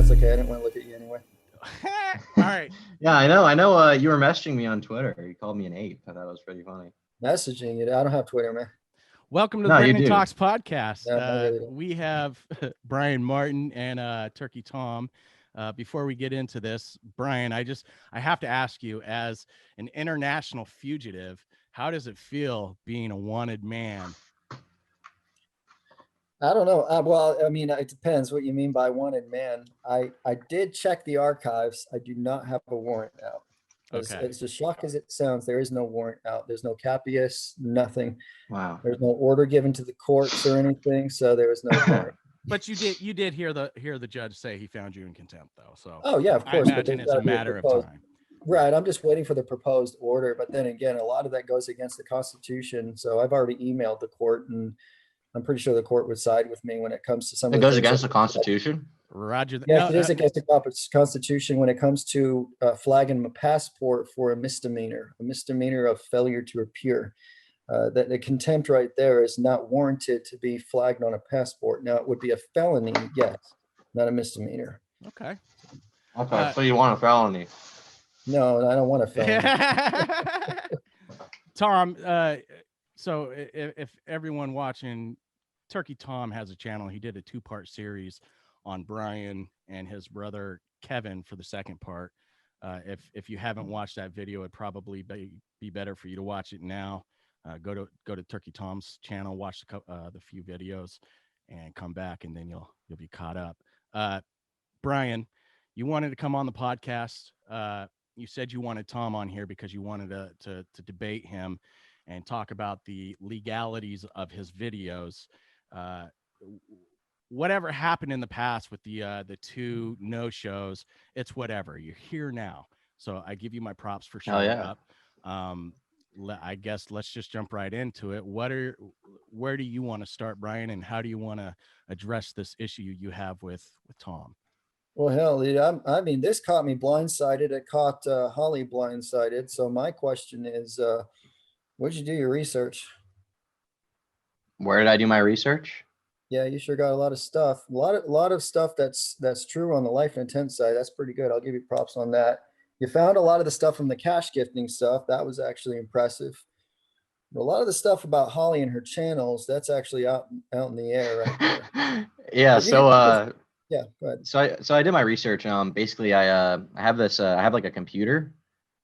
That's okay. I didn't want to look at you anyway. All right. Yeah, I know. You were messaging me on Twitter. You called me an ape. I thought it was pretty funny. Messaging you. I don't have Twitter, man. Welcome to the No, you Brandon do. Talks podcast. No, I really don't. We have Brian Martin and Turkey Tom. Before we get into this, Brian, I have to ask you, as an international fugitive, how does it feel being a wanted man? I don't know. Well, I mean, it depends what you mean by wanted man. I did check the archives. I do not have a warrant out. Okay. As shock as it sounds, there is no warrant out. There's no capias, nothing. Wow. There's no order given to the courts or anything, so there was no warrant. But you did hear the judge say he found you in contempt, though. So Oh yeah, of I course. imagine it's a matter of time. Right. I'm just waiting for the proposed order. But then again, a lot of that goes against the Constitution. So I've already emailed the court, and I'm pretty sure the court would side with me when it comes to some. It goes against the Constitution. Roger. Yes, it is against the Constitution when it comes to flagging a passport for a misdemeanor of failure to appear. That the contempt right there is not warranted to be flagged on a passport. Now, it would be a felony, yes, not a misdemeanor. Okay. Okay, so you want a felony? No, I don't want a felony. Tom, so if everyone watching, Turkey Tom has a channel. He did a 2-part series on Brian and his brother Kevin for the second part. If you haven't watched that video, it'd probably be better for you to watch it now. Go to Turkey Tom's channel, watch the few videos, and come back, and then you'll be caught up. Brian, you wanted to come on the podcast. You said you wanted Tom on here because you wanted to debate him and talk about the legalities of his videos. Whatever happened in the past with the 2 no-shows, it's whatever. You're here now, so I give you my props for showing up. I guess let's just jump right into it. Where do you want to start, Brian, and how do you want to address this issue you have with Tom? Well, hell, dude, I mean, this caught me blindsided. It caught Holly blindsided. So my question is, where'd you do your research? Where did I do my research? Yeah, you sure got a lot of stuff. A lot of stuff that's true on the life and intent side. That's pretty good. I'll give you props on that. You found a lot of the stuff from the cash gifting stuff. That was actually impressive. But a lot of the stuff about Holly and her channels, that's actually out in the air right there. Yeah. So yeah, go ahead. So I did my research. Basically I have this. I have like a computer.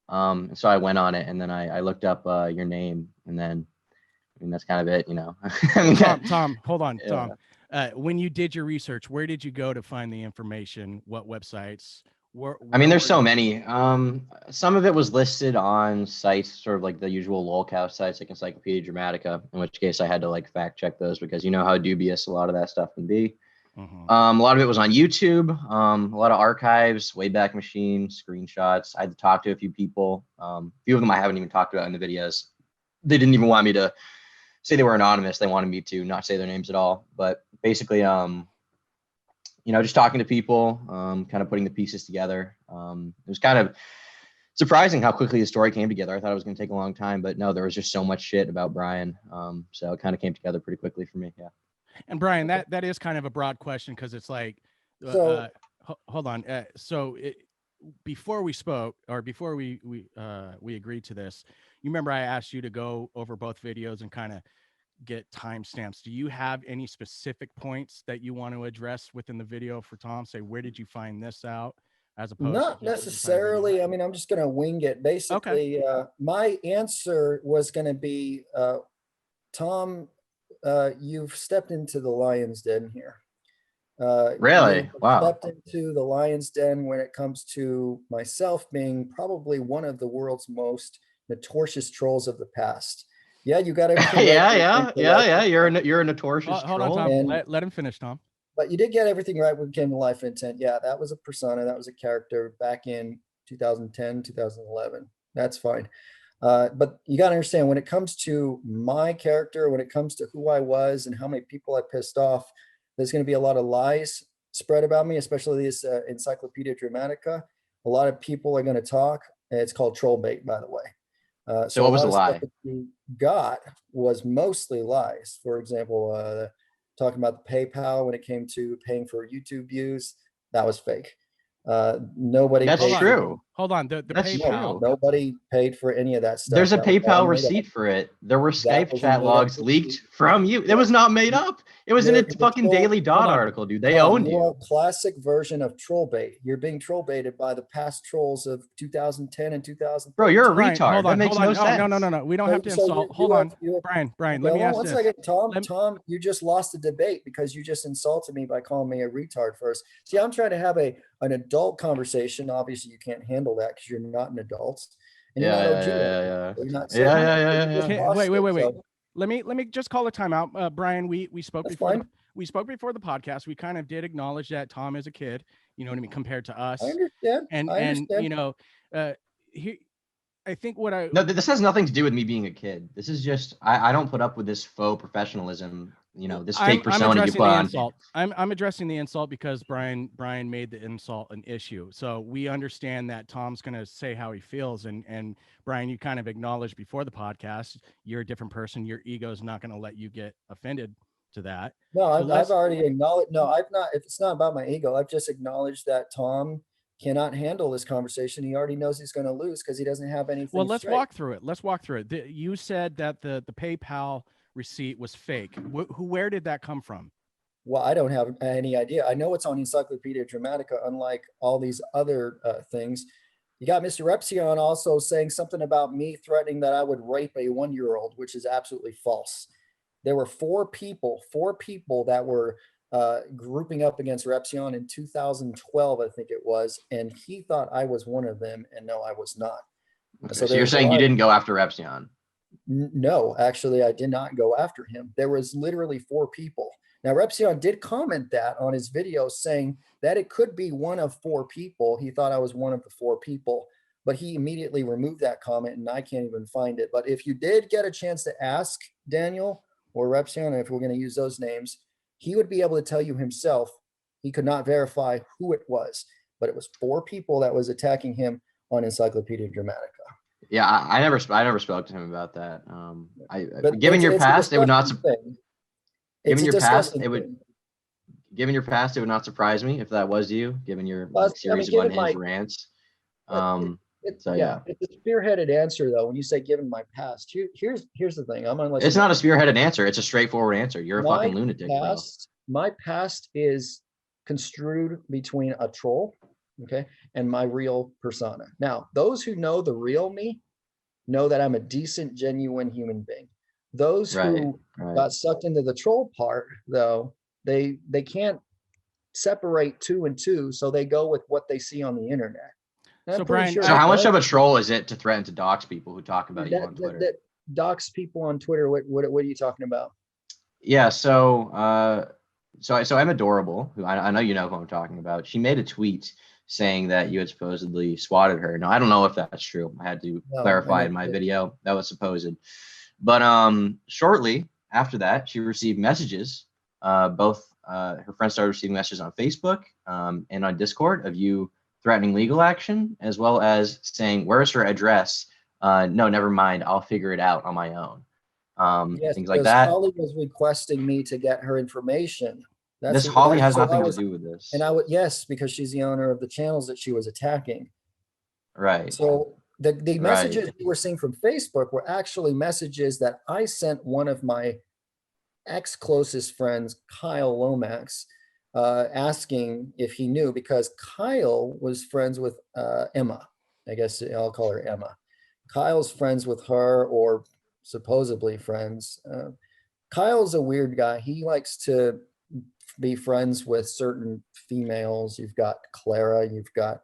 So I went on it, and then I looked up your name, and then I mean that's kind of it, you know. I mean, Tom, hold on, yeah. Tom. When you did your research, where did you go to find the information? What websites? I mean, there's so many. Some of it was listed on sites, sort of like the usual lolcow sites, like Encyclopedia Dramatica, in which case I had to like fact check those because you know how dubious a lot of that stuff can be. Mm-hmm. A lot of it was on YouTube, a lot of archives, Wayback Machine, screenshots. I had to talk to a few people. A few of them I haven't even talked about in the videos. They didn't even want me to say they were anonymous. They wanted me to not say their names at all. But basically, you know, just talking to people, kind of putting the pieces together. It was kind of surprising how quickly the story came together. I thought it was going to take a long time, but no, there was just so much shit about Brian. So it kind of came together pretty quickly for me. Yeah. And Brian, that is kind of a broad question because it's like, hold on. Before we spoke, or before we agreed to this, you remember I asked you to go over both videos and kind of get timestamps. Do you have any specific points that you want to address within the video for Tom? Say, where did you find this out? As opposed not to necessarily. I mean, I'm just going to wing it. Basically, okay. My answer was going to be, Tom, you've stepped into the lion's den here. Really? Wow. Stepped into the lion's den when it comes to myself being probably one of the world's most notorious trolls of the past. Yeah, you got everything. Yeah. You're a notorious troll. Hold on, Tom. And, let him finish, Tom. But you did get everything right when it came to life and intent. Yeah, that was a persona. That was a character back in 2010, 2011. That's fine. But you got to understand, when it comes to my character, when it comes to who I was and how many people I pissed off, there's going to be a lot of lies spread about me, especially this Encyclopedia Dramatica. A lot of people are going to talk. It's called troll bait, by the way. So what was the lie? That you got was mostly lies. For example, talking about the PayPal when it came to paying for YouTube views. that was fake. Nobody That's paid true. Hold on. The That's PayPal. true. Nobody paid for any of that stuff. There's a That was all PayPal made up. receipt for it. There were That Skype was a chat made up logs receipt. leaked from you. It was not made up. It was in You're a fucking troll- Daily Dot Hold on. article, dude. They Tom, owned you are a you. classic version of troll bait. You're being troll baited by the past trolls of 2010 and 2000. Bro, you're a Brian, retard. hold That on, makes hold no on. sense. No. We don't have to So insult. you Hold have- on, you have- Brian. Okay, Let me hold on ask one this. second. Let- Tom, you just lost the debate because you just insulted me by calling me a retard first. See, I'm trying to have an adult conversation. Obviously, you can't handle that because you're not an adult. And you're not OG. You're not Yeah. Wait. Let me just call a timeout. Brian, we spoke That's before fine. we spoke before the podcast. We kind of did acknowledge that Tom is a kid, you know what I mean, compared to us. I understand. And you know, I think what I No, this has nothing to do with me being a kid. This is just I don't put up with this faux professionalism, you know, this fake persona you addressing put the on. insult. I'm addressing the insult because Brian made the insult an issue. So we understand that Tom's gonna say how he feels, and Brian, you kind of acknowledged before the podcast, you're a different person. Your ego is not gonna let you get offended to that. No, So I've already acknowledged. No, I've not. It's not about my ego. I've just acknowledged that Tom cannot handle this conversation. He already knows he's going to lose because he doesn't have anything. Well, let's straight. walk through it. You said that the PayPal receipt was fake. Where did that come from? Well, I don't have any idea. I know it's on Encyclopedia Dramatica, unlike all these other things. You got Mr. Repsion also saying something about me threatening that I would rape a 1-year-old, which is absolutely false. There were four people that were grouping up against Repsion in 2012, I think it was, and he thought I was one of them, and no, I was not. Okay, so you're saying you didn't go after Repsion? No, actually, I did not go after him. There was literally four people. Now, Repsion did comment that on his video, saying that it could be one of four people. He thought I was one of the four people, but he immediately removed that comment, and I can't even find it. But if you did get a chance to ask Daniel or Repsion, if we're going to use those names, he would be able to tell you himself. He could not verify who it was, but it was four people that was attacking him on Encyclopedia Dramatica. Yeah, I never spoke to him about that. Given your past, it would not. Given your past, it would. Given your past, it would not surprise me if that was you. Given your series of unhinged rants. It's a spearheaded answer, though. When you say given my past, here's the thing. I'm gonna let it's not a spearheaded answer. It's a straightforward answer. You're a fucking lunatic, bro. My past is construed between a troll, okay, and my real persona. Now, those who know the real me know that I'm a decent, genuine human being. Those who got sucked into the troll part, though, they can't separate two and two, so they go with what they see on the internet. So Brian, so how much of a troll is it to threaten to dox people who talk about you on Twitter? That dox people on Twitter. What are you talking about? Yeah, so I'm Adorable, who I know you know who I'm talking about. She made a tweet saying that you had supposedly swatted her. Now, I don't know if that's true. I had to clarify in my video that was supposed. But shortly after that, she received messages. Both her friends started receiving messages on Facebook and on Discord of you threatening legal action, as well as saying, "Where's her address? No, never mind. I'll figure it out on my own." Yes, things like that. Holly was requesting me to get her information. Holly has nothing to do with this. And yes, because she's the owner of the channels that she was attacking. Right. So the messages you were seeing from Facebook were actually messages that I sent one of my ex-closest friends, Kyle Lomax, asking if he knew, because Kyle was friends with Emma. I guess I'll call her Emma. Kyle's friends with her, or supposedly friends. Kyle's a weird guy. He likes to be friends with certain females. You've got Clara, you've got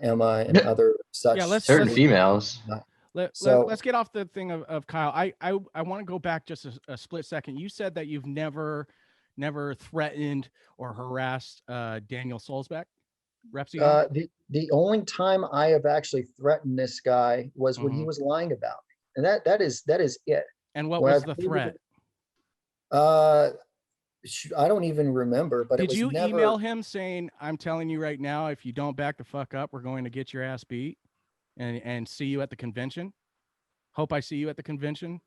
Emma, and other such. Yeah, certain females. Let's get off the thing of Kyle. I want to go back just a split second. You said that you've never threatened or harassed Daniel Solsbeck, Repsion? The only time I have actually threatened this guy was when he was lying about me, and that is it. And what was the threat? I don't even remember. But did you email him saying, "I'm telling you right now, if you don't back the fuck up, we're going to get your ass beat, and see you at the convention. Hope I see you at the convention.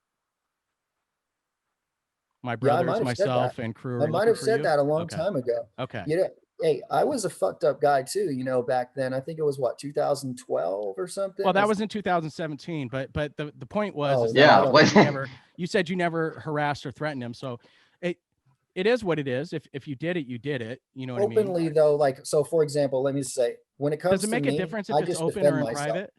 My brothers, myself, and crew." I might have said that a long time ago. Okay. You know, Hey, I was a fucked up guy too, back then. I think it was what, 2012 or something. Well, that was in 2017, but the point was, Oh, is yeah, that what- you said you never harassed or threatened him. So it is what it is. If you did it, you did it. You know what I mean? openly though, like, so for example, let me say, when it comes Does it to make me, a difference if I it's just open defend or in myself. private?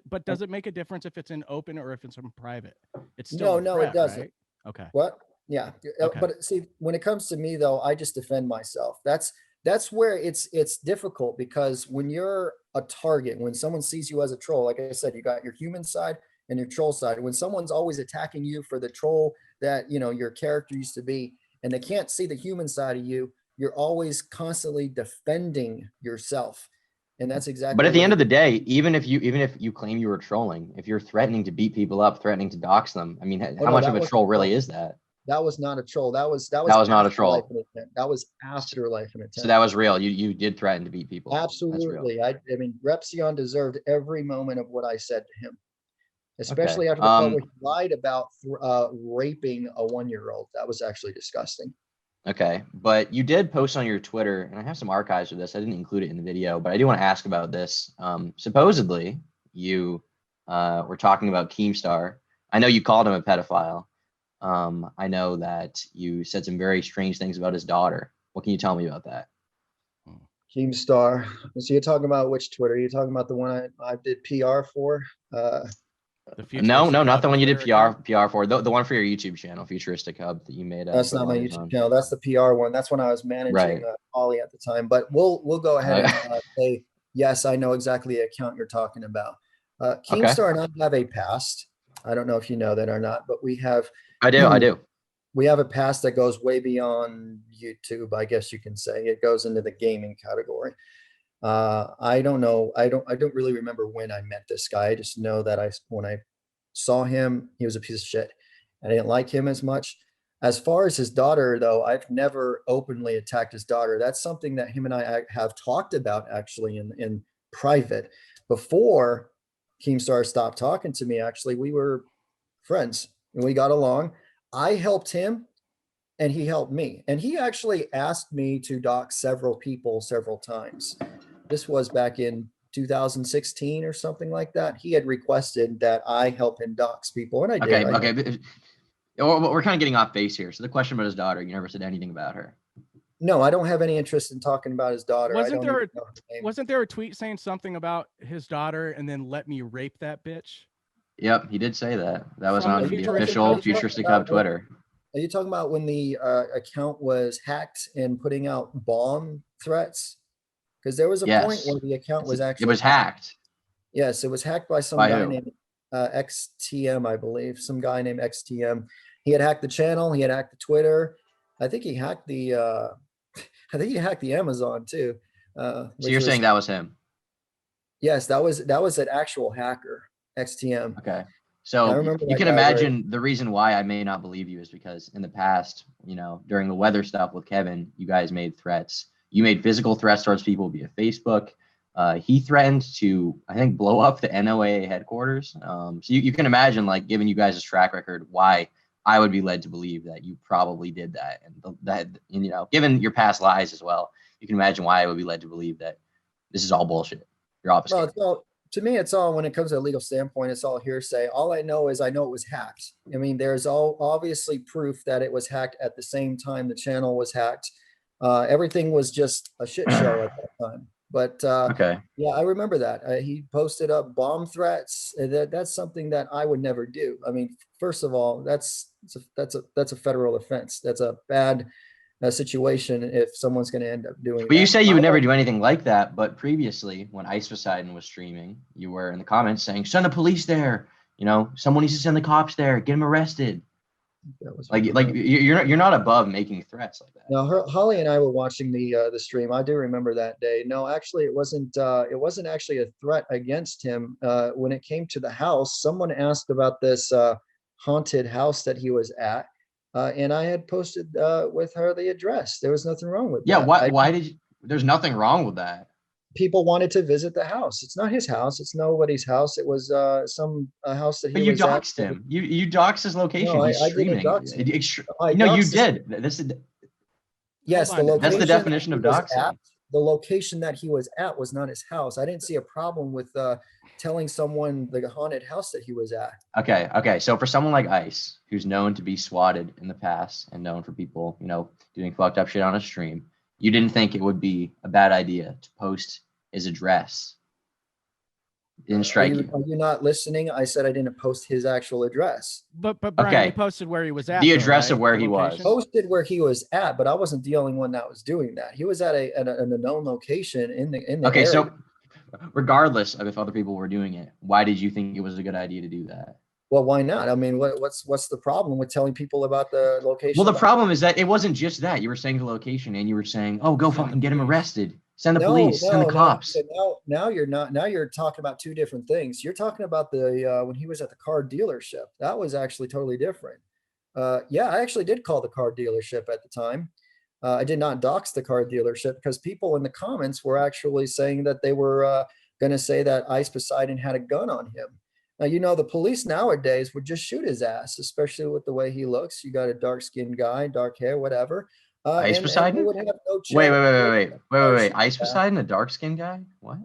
But does it make a difference if it's in open or if it's in private? It's No, still a no, threat, it doesn't. right? Okay. What? Yeah. Okay. But see, when it comes to me though, I just defend myself. That's where it's difficult, because when you're a target, when someone sees you as a troll, like I said, you got your human side and your troll side. When someone's always attacking you for the troll that, your character used to be, and they can't see the human side of you, you're always constantly defending yourself. And that's exactly But at the what end it of the day, even if you claim you were trolling, if you're threatening to beat people up, threatening to dox them, I mean, Oh, how no, much that of a was troll a really troll. is that? That was not a troll. That was That was not a after troll. Life in a Tent. That was after Life in a Tent. So that was real. You did threaten to beat people up. That's real. Absolutely. I mean, Repsion deserved every moment of what I said to him, especially after the Okay. part where he lied about raping a 1-year-old. That was actually disgusting. Okay, but you did post on your Twitter, and I have some archives of this. I didn't include it in the video, but I do want to ask about this. Supposedly, you were talking about Keemstar. I know you called him a pedophile. I know that you said some very strange things about his daughter. What can you tell me about that? Keemstar. So you're talking about which Twitter? You're talking about the one I did PR for? The No, not Futuristichub the one you did Twitter account? PR for. The one for your YouTube channel, Futuristichub, that you made. That's not my videos YouTube on. channel. That's the PR one. That's when I was managing Right. Ollie at the time. But we'll go ahead and say, yes, I know exactly the account you're talking about. Okay. Keemstar and I have a past. I don't know if you know that or not, but we have I do. we have a past that goes way beyond YouTube, I guess you can say. It goes into the gaming category. I don't know. I don't really remember when I met this guy. I just know that when I saw him, he was a piece of shit. I didn't like him as much. As far as his daughter, though, I've never openly attacked his daughter. That's something that him and I have talked about actually in private. Before Keemstar stopped talking to me, actually, we were friends and we got along. I helped him and he helped me. And he actually asked me to dox several people several times. This was back in 2016 or something like that. He had requested that I help him dox people, and I did. Okay. We're kind of getting off base here. So the question about his daughter, you never said anything about her. No, I don't have any interest in talking about his daughter. Wasn't there a tweet saying something about his daughter and then let me rape that bitch? Yep, he did say that. That was From on the the Futuristic official Hub Futuristic Hub Twitter. Are you talking about when the account was hacked and putting out bomb threats? Because there was a point where the account was actually it was hacked. Yes, it was hacked by some By guy who? named XTM, I believe. Some guy named XTM. He had hacked the channel. He had hacked the Twitter. I think he hacked the I think he hacked the Amazon too. So you're saying that was him? Yes, that was an actual hacker, XTM. Okay. So you can imagine the reason why I may not believe you is because in the past, during the weather stuff with Kevin, you guys made threats. You made physical threats towards people via Facebook. He threatened to, I think, blow up the NOAA headquarters. So you can imagine, like, given you guys' track record, why I would be led to believe that you probably did that. And given your past lies as well, you can imagine why I would be led to believe that this is all bullshit. You're obfuscating. Well, to me, it's all, when it comes to a legal standpoint, it's all hearsay. All I know is I know it was hacked. I mean, there's obviously proof that it was hacked at the same time the channel was hacked. Everything was just a shit show at that time. But okay. Yeah, I remember that. He posted up bomb threats. That's something that I would never do. I mean, first of all, that's a federal offense. That's a bad situation if someone's going to end up doing. But you say you would never do anything like that. But previously, when Ice Poseidon was streaming, you were in the comments saying, "Send the police there. Someone needs to send the cops there. Get him arrested." You're not above making threats like that. No, Holly and I were watching the stream. I do remember that day. No, actually, it wasn't actually a threat against him. When it came to the house, someone asked about this haunted house that he was at, and I had posted with her the address. There was nothing wrong with that. Yeah, why did you? There's nothing wrong with that. People wanted to visit the house. It's not his house. It's nobody's house. It was some house that he was. But you doxed him. You doxed his location. No, He's streaming. I didn't dox him. No, you did. This is. Yes, Hold the on. That's the location definition that of he was doxing. at, the location that he was at was not his house. I didn't see a problem with telling someone the haunted house that he was at. Okay. So for someone like Ice, who's known to be swatted in the past and known for people, doing fucked up shit on a stream, you didn't think it would be a bad idea to post his address. Didn't strike you. Are you not listening? I said I didn't post his actual address. But Brian, Okay. you posted where he was at. The though, address right? of where The he was. location? Posted where he was at, but I wasn't the only one that was doing that. He was at a known location in the Okay, area. so regardless of if other people were doing it, why did you think it was a good idea to do that? Well, why not? I mean, what's the problem with telling people about the location? Well, the problem is that it wasn't just that. You were saying the location and you were saying, oh, go fucking get him arrested. Send the police, send the cops. So now you're not. Now you're talking about two different things. You're talking about the when he was at the car dealership. That was actually totally different. Yeah, I actually did call the car dealership at the time. I did not dox the car dealership because people in the comments were actually saying that they were going to say that Ice Poseidon had a gun on him. Now, the police nowadays would just shoot his ass, especially with the way he looks. You got a dark-skinned guy, dark hair, whatever. Ice and Poseidon? they would have no Wait. Ice Poseidon, a dark skinned guy? What?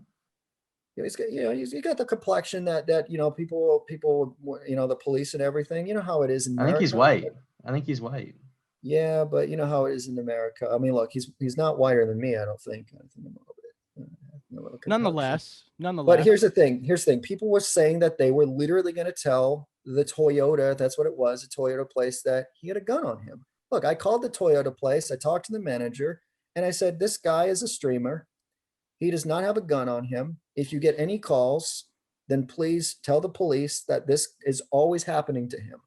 He's got, he's got the complexion that people, the police and everything. You know how it is in I America. think he's white. Yeah, but you know how it is in America. I mean, look, he's not whiter than me. I don't think. I think I'm a little bit. Nonetheless. But here's the thing. People were saying that they were literally going to tell the Toyota, that's what it was, a Toyota place, that he had a gun on him. Look, I called the Toyota place. I talked to the manager and I said, this guy is a streamer. He does not have a gun on him. If you get any calls, then please tell the police that this is always happening to him.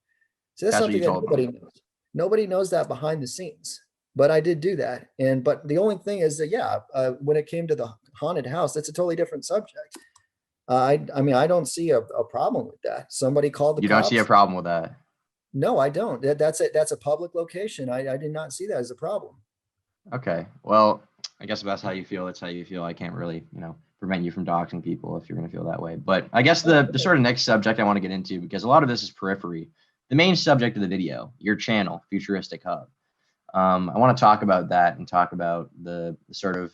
So that's something that nobody knows. Nobody knows that behind the scenes. But I did do that. But the only thing is that, when it came to the haunted house, that's a totally different subject. I mean, I don't see a problem with that. Somebody called the cops. You don't see a problem with that? No, I don't. That's it. That's a public location. I did not see that as a problem. Okay. Well, I guess if that's how you feel, that's how you feel. I can't really, prevent you from doxing people if you're going to feel that way. But I guess the sort of next subject I want to get into, because a lot of this is periphery. The main subject of the video, your channel, Futuristichub. I want to talk about that and talk about the sort of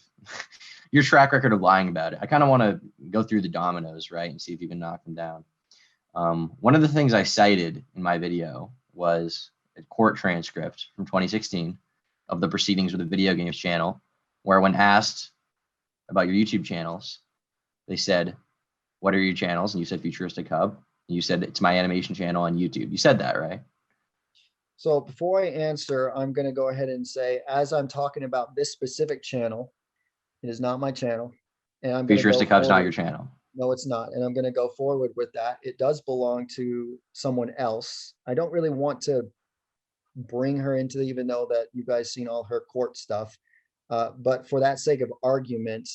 your track record of lying about it. I kind of want to go through the dominoes, right, and see if you can knock them down. One of the things I cited in my video was a court transcript from 2016 of the proceedings with the video games channel, where when asked about your YouTube channels, they said, what are your channels? And you said Futuristichub. And you said, it's my animation channel on YouTube. You said that, right? So before I answer, I'm going to go ahead and say, as I'm talking about this specific channel, it is not my channel. And I'm going to Futuristichub's not your channel. No, it's not. And I'm going to go forward with that. It does belong to someone else. I don't really want to bring her into even though that you guys seen all her court stuff. But for that sake of argument,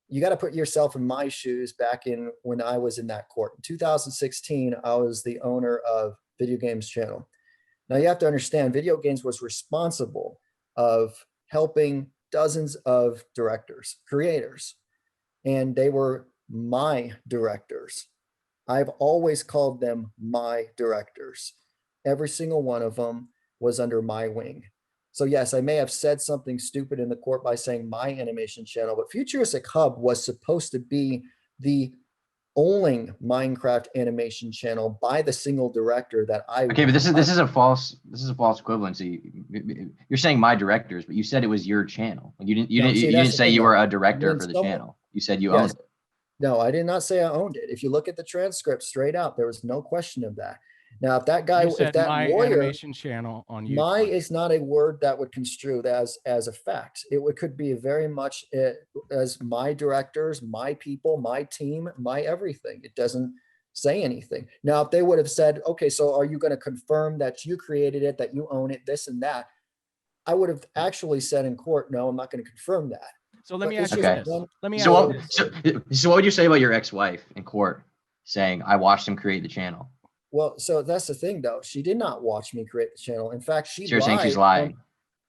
you got to put yourself in my shoes back in when I was in that court. In 2016, I was the owner of Video Games Channel. Now you have to understand, Video Games was responsible of helping dozens of directors, creators, and they were my directors. I've always called them my directors. Every single one of them was under my wing. So yes, I may have said something stupid in the court by saying my animation channel, but Futuristichub was supposed to be the only Minecraft animation channel by the single director that I. Okay, but this is a false equivalency. You're saying my directors, but you said it was your channel. You didn't say you were a director for the channel. You said you owned it. No, I did not say I owned it. If you look at the transcript straight out, there was no question of that. Now, if that guy, if that my lawyer, animation channel on YouTube, my is not a word that would construe as a fact. It could be very much as my directors, my people, my team, my everything. It doesn't say anything. Now, if they would have said, okay, so are you going to confirm that you created it, that you own it, this and that, I would have actually said in court, no, I'm not going to confirm that. So let me ask you this. Let me ask you this. So what would you say about your ex-wife in court saying, I watched him create the channel? Well, so that's the thing, though. She did not watch me create the channel. In fact, you're saying she's lying.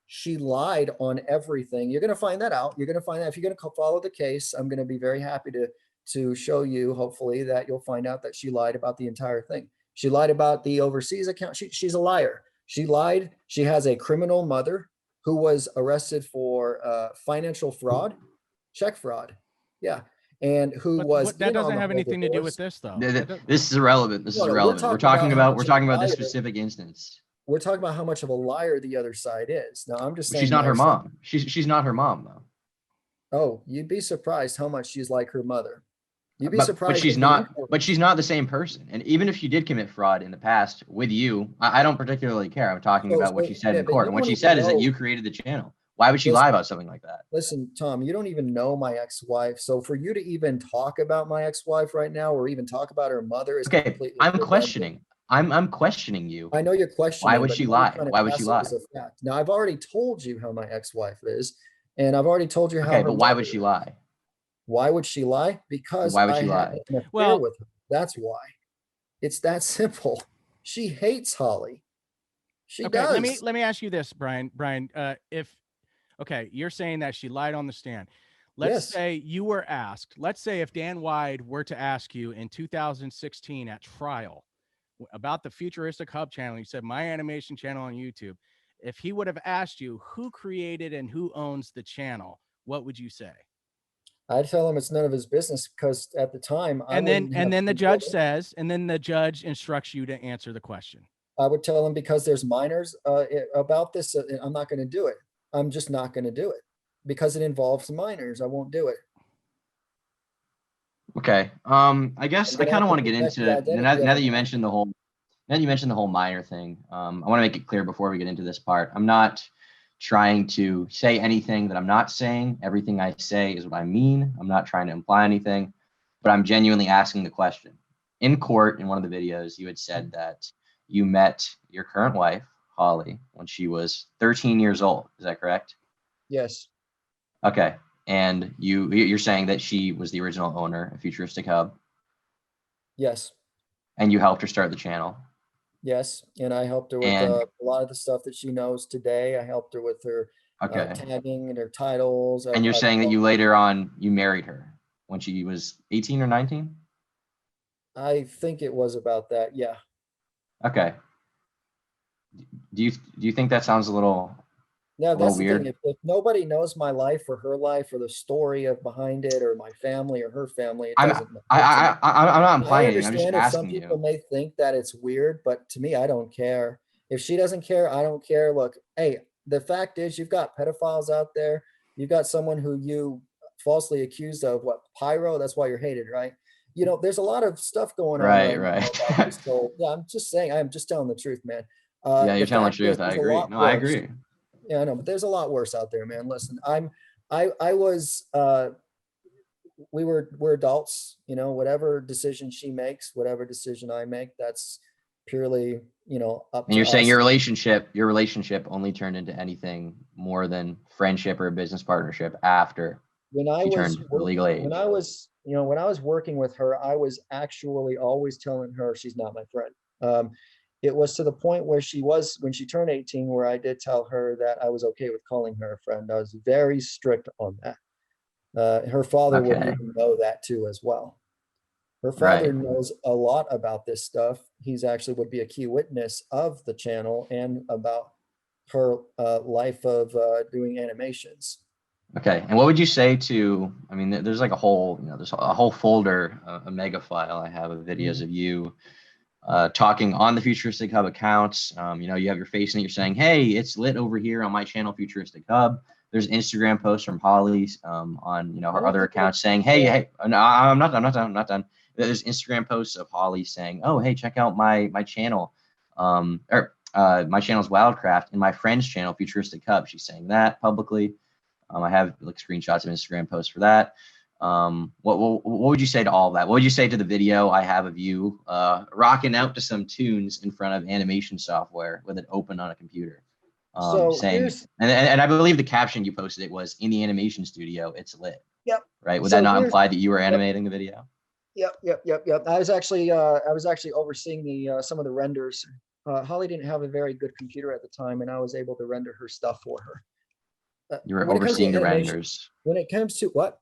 She lied on everything. You're going to find that out. You're going to find that if you're going to follow the case. I'm going to be very happy to show you, hopefully, that you'll find out that she lied about the entire thing. She lied about the overseas account. She's a liar. She lied. She has a criminal mother who was arrested for financial fraud, check fraud. Yeah. And who was that in on doesn't the have whole anything to do with divorce. this, though. This is irrelevant. This is No, irrelevant. We're talking how about much of a this liar- specific instance. We're talking about how much of a liar the other side is. Now, I'm just But saying. she's not her my side. mom. She's not her mom though. Oh, you'd be surprised how much she's like her mother. You'd be But surprised. she's not. But she's not the same person. And even if she did commit fraud in the past with you, I don't particularly care. I'm talking about what she said in but court. you And what don't she even said is that know- you created the channel. Why would she lie about something like that? Listen, Tom, you don't even know my ex-wife. So for you to even talk about my ex-wife right now, or even talk about her mother, is Okay, completely I'm redundant. questioning. I'm questioning you. I know you're questioning. Why would but she now you're lie? trying to Why would pass she it lie? as a fact. Now, I've already told you how my ex-wife is, and I've already told you how. Okay, her but why mother would she is. lie? Why would she lie? Because Why would I she had lie? an affair Well- with her. That's why. It's that simple. She hates Holly. She Okay, does. let me ask you this, Brian. Brian, okay, you're saying that she lied on the stand. Let's Yes. say you were asked. Let's say if Dan Wide were to ask you in 2016 at trial about the Futuristichub channel, you said my animation channel on YouTube. If he would have asked you who created and who owns the channel, what would you say? I'd tell him it's none of his business because at the time, And then the judge says, and then the judge instructs you to answer the question. I would tell him because there's minors about this. I'm not going to do it. I'm just not going to do it because it involves minors. I won't do it. Okay. I guess I'm I gonna kind have of to want to get protect the into identity now of that the you minor. mentioned the whole minor thing. I want to make it clear before we get into this part. I'm not trying to say anything that I'm not saying. Everything I say is what I mean. I'm not trying to imply anything, but I'm genuinely asking the question. In court, in one of the videos, you had said that you met your current wife, Holly, when she was 13 years old. Is that correct? Yes. Okay. And you're saying that she was the original owner of Futuristichub, Yes. and you helped her start the channel. Yes. And I helped her with And a lot of the stuff that she knows today. I helped her with her okay. tagging and her titles. And you're saying that you later on you married her when she was 18 or 19? I think it was about that. Yeah. Okay. Do you think that sounds a little Yeah, little that's the weird? thing. If nobody knows my life or her life or the story of behind it or my family or her family, it I'm doesn't matter. I'm not I implying anything. I'm just understand if some asking people you. may think that it's weird, but to me, I don't care. If she doesn't care, I don't care. Look, hey, the fact is you've got pedophiles out there. You've got someone who you falsely accused of what, pyro? That's why you're hated, right? You know, there's a lot of stuff going on Right, now right. about this. So yeah, I'm just saying, I'm just telling the truth, man. Yeah, you're The telling the fact is truth. I there's a agree. lot No, I worse. agree. Yeah, I know, but there's a lot worse out there, man. Listen, I was we're adults, you know, whatever decision she makes, whatever decision I make, that's purely, you know, up And to you're saying us. your relationship only turned into anything more than friendship or business partnership after When I she was turned the legal age. when I was, you know, when I was working with her, I was actually always telling her she's not my friend. It was to the point where when she turned 18, where I did tell her that I was okay with calling her a friend. I was very strict on that. Her father would Okay. even know that too as well. Her Right. father knows a lot about this stuff. He's actually would be a key witness of the channel and about her life of doing animations. Okay. And what would you say to, I mean, there's like a whole, there's a whole folder, a mega file I have of videos of you talking on the Futuristic Hub accounts. You have your face in it. You're saying, hey, it's lit over here on my channel, Futuristic Hub. There's Instagram posts from Holly's on, her other accounts saying, hey, no, I'm not done. There's Instagram posts of Holly saying, oh, hey, check out my channel. My channel's Wildcraft, and my friend's channel, Futuristic Hub. She's saying that publicly. I have like screenshots of Instagram posts for that. What would you say to all of that? What would you say to the video I have of you rocking out to some tunes in front of animation software with it open on a computer? So Saying, and I believe the caption you posted it was, in the animation studio, it's lit. Yep. Right. Would So that not here's- imply that you were animating the video? Yep. I was actually overseeing the some of the renders. Holly didn't have a very good computer at the time, and I was able to render her stuff for her. You were When it comes to overseeing the animation- renders. When it comes to what?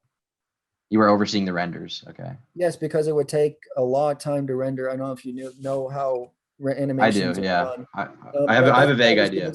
You were overseeing the renders. Okay. Yes, because it would take a lot of time to render. I don't know if you know how I animations do. are Yeah. done. I have a vague that was idea.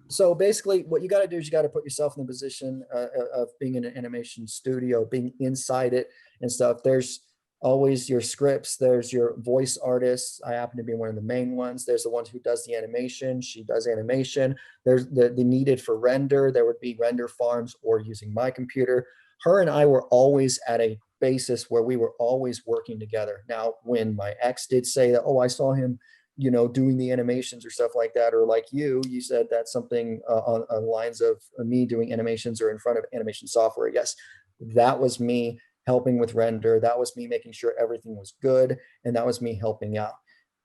So basically what you got to do is you got to put yourself in the position of being in an animation studio, being inside it and stuff. There's always your scripts. There's your voice artists. I happen to be one of the main ones. There's the one who does the animation. She does animation. There's the needed for render. There would be render farms or using my computer. Her and I were always at a basis where we were always working together. Now, when my ex did say that, oh, I saw him, doing the animations or stuff like that, or like you said that's something on lines of me doing animations or in front of animation software. Yes, that was me helping with render. That was me making sure everything was good. And that was me helping out.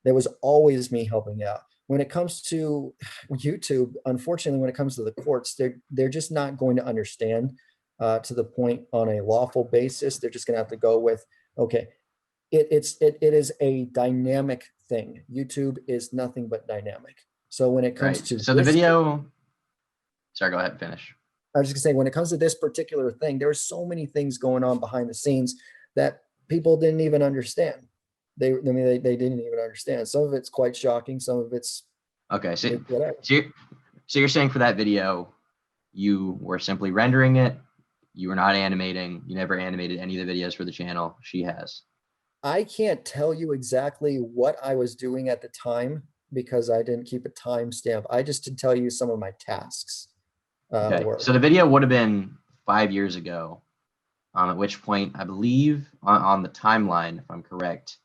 There was always me helping out. When it comes to YouTube, unfortunately, when it comes to the courts, they're just not going to understand to the point on a lawful basis. They're just going to have to go with, okay, it is a dynamic thing. YouTube is nothing but dynamic. So when it comes to the video, sorry, go ahead and finish. I was just gonna say, when it comes to this particular thing, there's so many things going on behind the scenes that people didn't even understand. They didn't even understand. Some of it's quite shocking. Some of it's okay. So you're saying for that video, you were simply rendering it. You were not animating. You never animated any of the videos for the channel. She has. I can't tell you exactly what I was doing at the time because I didn't keep a timestamp. I just did tell you some of my tasks. Okay. So the video would have been 5 years ago, at which point I believe on the timeline, if I'm correct,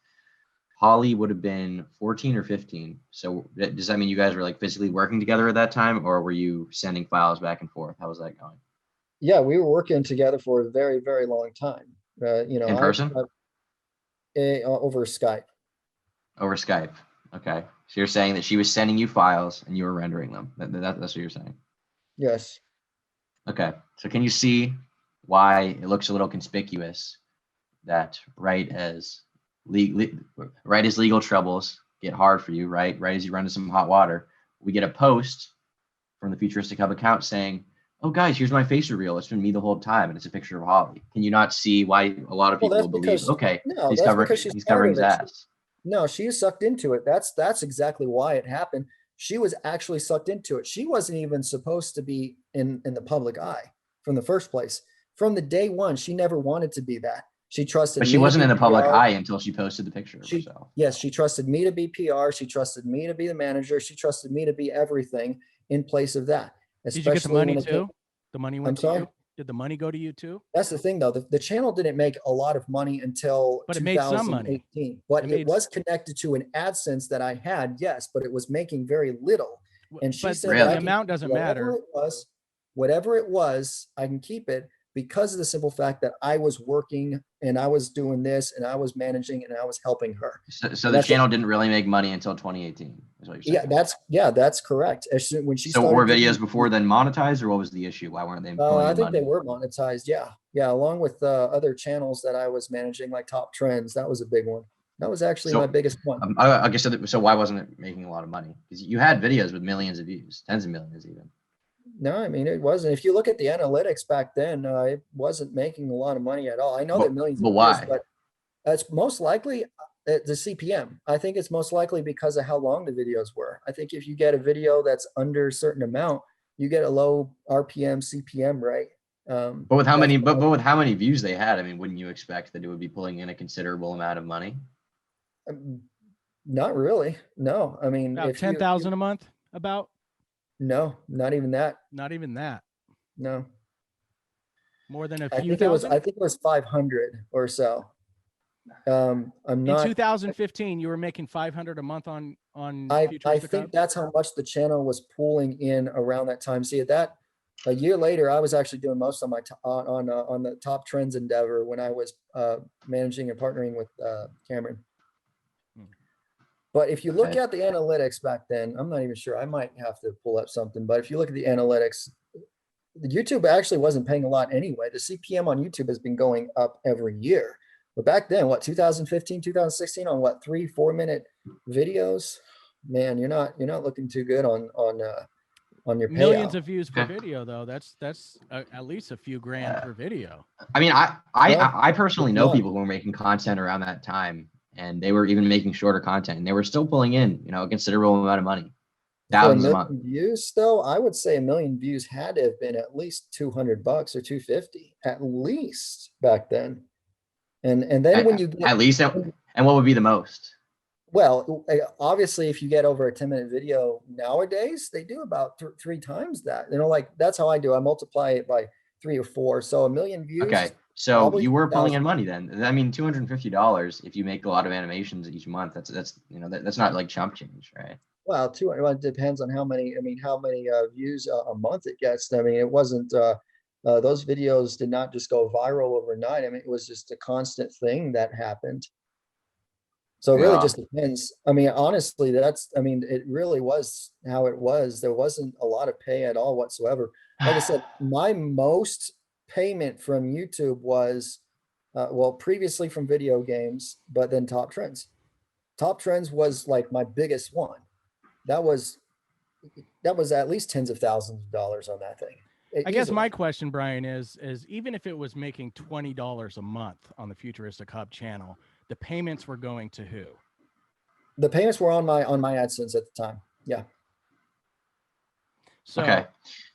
Holly would have been 14 or 15. So does that mean you guys were like physically working together at that time, or were you sending files back and forth? How was that going? Yeah, we were working together for a very, very long time. In person? Over Skype. Over Skype. Okay. So you're saying that she was sending you files and you were rendering them. That's what you're saying. Yes. Okay. So can you see why it looks a little conspicuous that right as legal troubles get hard for you, right as you run into some hot water, we get a post from the Futuristichub account saying, oh guys, here's my face reveal. It's been me the whole time, and it's a picture of Holly. Can you not see why a lot of people will believe, okay, he's covering his ass? No, she is sucked into it. That's exactly why it happened. She was actually sucked into it. She wasn't even supposed to be in the public eye from the first place. From the day one, she never wanted to be that. She trusted. But she wasn't in the public eye until she posted the picture of herself. Yes, she trusted me to be PR. She trusted me to be the manager. She trusted me to be everything in place of that. Did you get the money too? The money went to you? Did the money go to you too? That's the thing though. The channel didn't make a lot of money until 2018. It made some money. But it was connected to an AdSense that I had, yes, but it was making very little. And she said the amount doesn't matter. Whatever it was, I can keep it because of the simple fact that I was working and I was doing this and I was managing and I was helping her. So the channel didn't really make money until 2018. Is what you're saying. That's correct. When she so were videos before then monetized, or what was the issue? Why weren't they? I think they were monetized. Yeah, along with other channels that I was managing, like Top Trends. That was a big one. That was actually my biggest one. I guess so. Why wasn't it making a lot of money? Because you had videos with millions of views, tens of millions even. No, I mean, it wasn't. If you look at the analytics back then, it wasn't making a lot of money at all. I know that millions. But why? But it's most likely the CPM. I think it's most likely because of how long the videos were. I think if you get a video that's under a certain amount, you get a low RPM, CPM, right? But with how many views they had, I mean, wouldn't you expect that it would be pulling in a considerable amount of money? Not really. No, I mean, about 10,000 a month. About. No, not even that. Not even that. No. More than a few thousand? I think it was 500 or so. I'm not. In 2015, you were making 500 a month on. I think that's how much the channel was pulling in around that time. See, that a year later, I was actually doing most of my on the Top Trends endeavor when I was managing and partnering with Cameron. But if you look at the analytics back then, I'm not even sure. I might have to pull up something. But if you look at the analytics, the YouTube actually wasn't paying a lot anyway. The CPM on YouTube has been going up every year. But back then, 2015, 2016, on 3-4 minute videos, man, you're not looking too good on your payout. Millions of views per video, though. That's at least a few grand per video. I mean, I personally know people who were making content around that time. And they were even making shorter content, and they were still pulling in, a considerable amount of money. For a Thousands a million month. views, though, I would say a million views had to have been at least $200 or 250 at least back then. And then when you get, At least, and what would be the most? well, obviously, if you get over a 10-minute video nowadays, they do about three times that. You know, like that's how I do. I multiply it by 3 or 4. So a million views. Okay, so probably you were pulling 1,000. in money then. I mean, $250 if you make a lot of animations each month. That's you know that's not like chump change, right? Well, well, it depends on how many. I mean, how many views a month it gets. I mean, it wasn't. Those videos did not just go viral overnight. I mean, it was just a constant thing that happened. So it really Yeah. just depends. I mean, honestly, I mean, it really was how it was. There wasn't a lot of pay at all whatsoever. Like I said, my most payment from YouTube was, well, previously from video games, but then Top Trends. Top Trends was like my biggest one. That was at least tens of thousands of dollars on that thing. I guess Easily. my question, Brian, is even if it was making $20 a month on the Futuristic Hub channel, the payments were going to who? The payments were on my AdSense at the time. Yeah. So, Okay,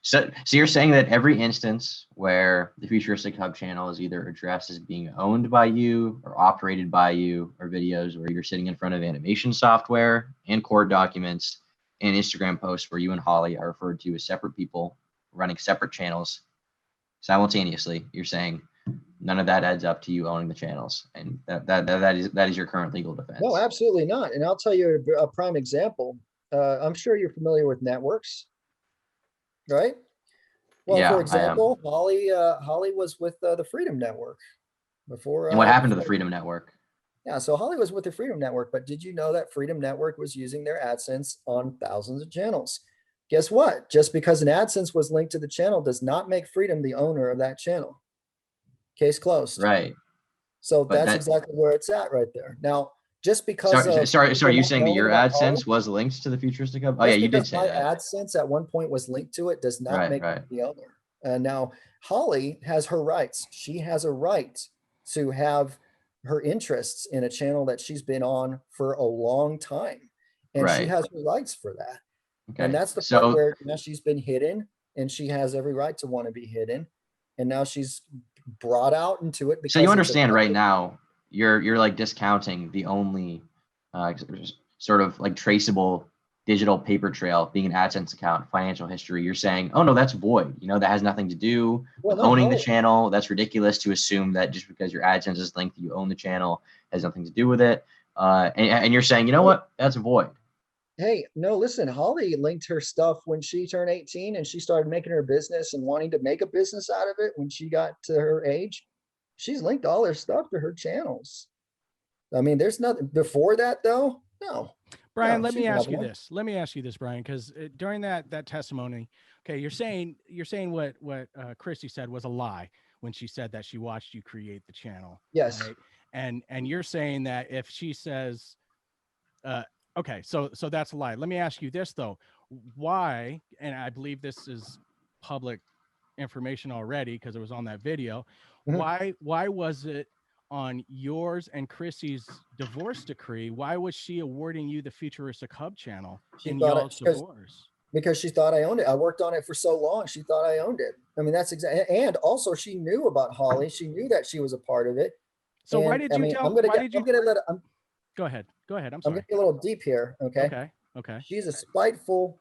so you're saying that every instance where the Futuristic Hub channel is either addressed as being owned by you or operated by you, or videos where you're sitting in front of animation software and court documents and Instagram posts where you and Holly are referred to as separate people running separate channels simultaneously, you're saying none of that adds up to you owning the channels, and that is your current legal defense. No, absolutely not. And I'll tell you a prime example. I'm sure you're familiar with networks, right? Well, Yeah, for I am. example, Holly was with the Freedom Network before. And what happened to the Freedom Network? Yeah, so Holly was with the Freedom Network, but did you know that Freedom Network was using their AdSense on thousands of channels? Guess what? Just because an AdSense was linked to the channel does not make Freedom the owner of that channel. Case closed. Right. So that's exactly where it's at right there. Now, just because sorry, are you saying that your AdSense was linked to the Futuristic Hub? Oh yeah, you did say that. My AdSense at one point was linked to it does not make me the owner. And now Holly has her rights. She has a right to have her interests in a channel that she's been on for a long time. And she has her rights for that. Okay. And that's the part where now she's been hidden, and she has every right to want to be hidden. And now she's brought out into it. So you understand right now, you're like discounting the only sort of like traceable digital paper trail being an AdSense account, financial history. You're saying, oh no, that's void. You know, that has nothing to do with owning the channel. That's ridiculous to assume that just because your AdSense is linked, you own the channel, has nothing to do with it. And you're saying, you know what, that's void. Hey, no, listen, Holly linked her stuff when she turned 18 and she started making her business and wanting to make a business out of it when she got to her age. She's linked all her stuff to her channels. I mean, there's nothing before that though. No. Brian, let me ask you this. Let me ask you this, Brian, because during that testimony, okay, you're saying what Christy said was a lie when she said that she watched you create the channel. Yes. Right? And you're saying that if she says, okay, so that's a lie. Let me ask you this though. Why, and I believe this is public information already because it was on that video. Mm-hmm. Why was it on yours and Chrissy's divorce decree? Why was she awarding you the Futuristic Hub channel in y'all's divorce? Because she thought I owned it. I worked on it for so long. She thought I owned it. I mean, that's exactly. And also she knew about Holly. She knew that she was a part of it. So why did you tell? Go ahead. I'm sorry. I'm getting a little deep here. Okay. She's a spiteful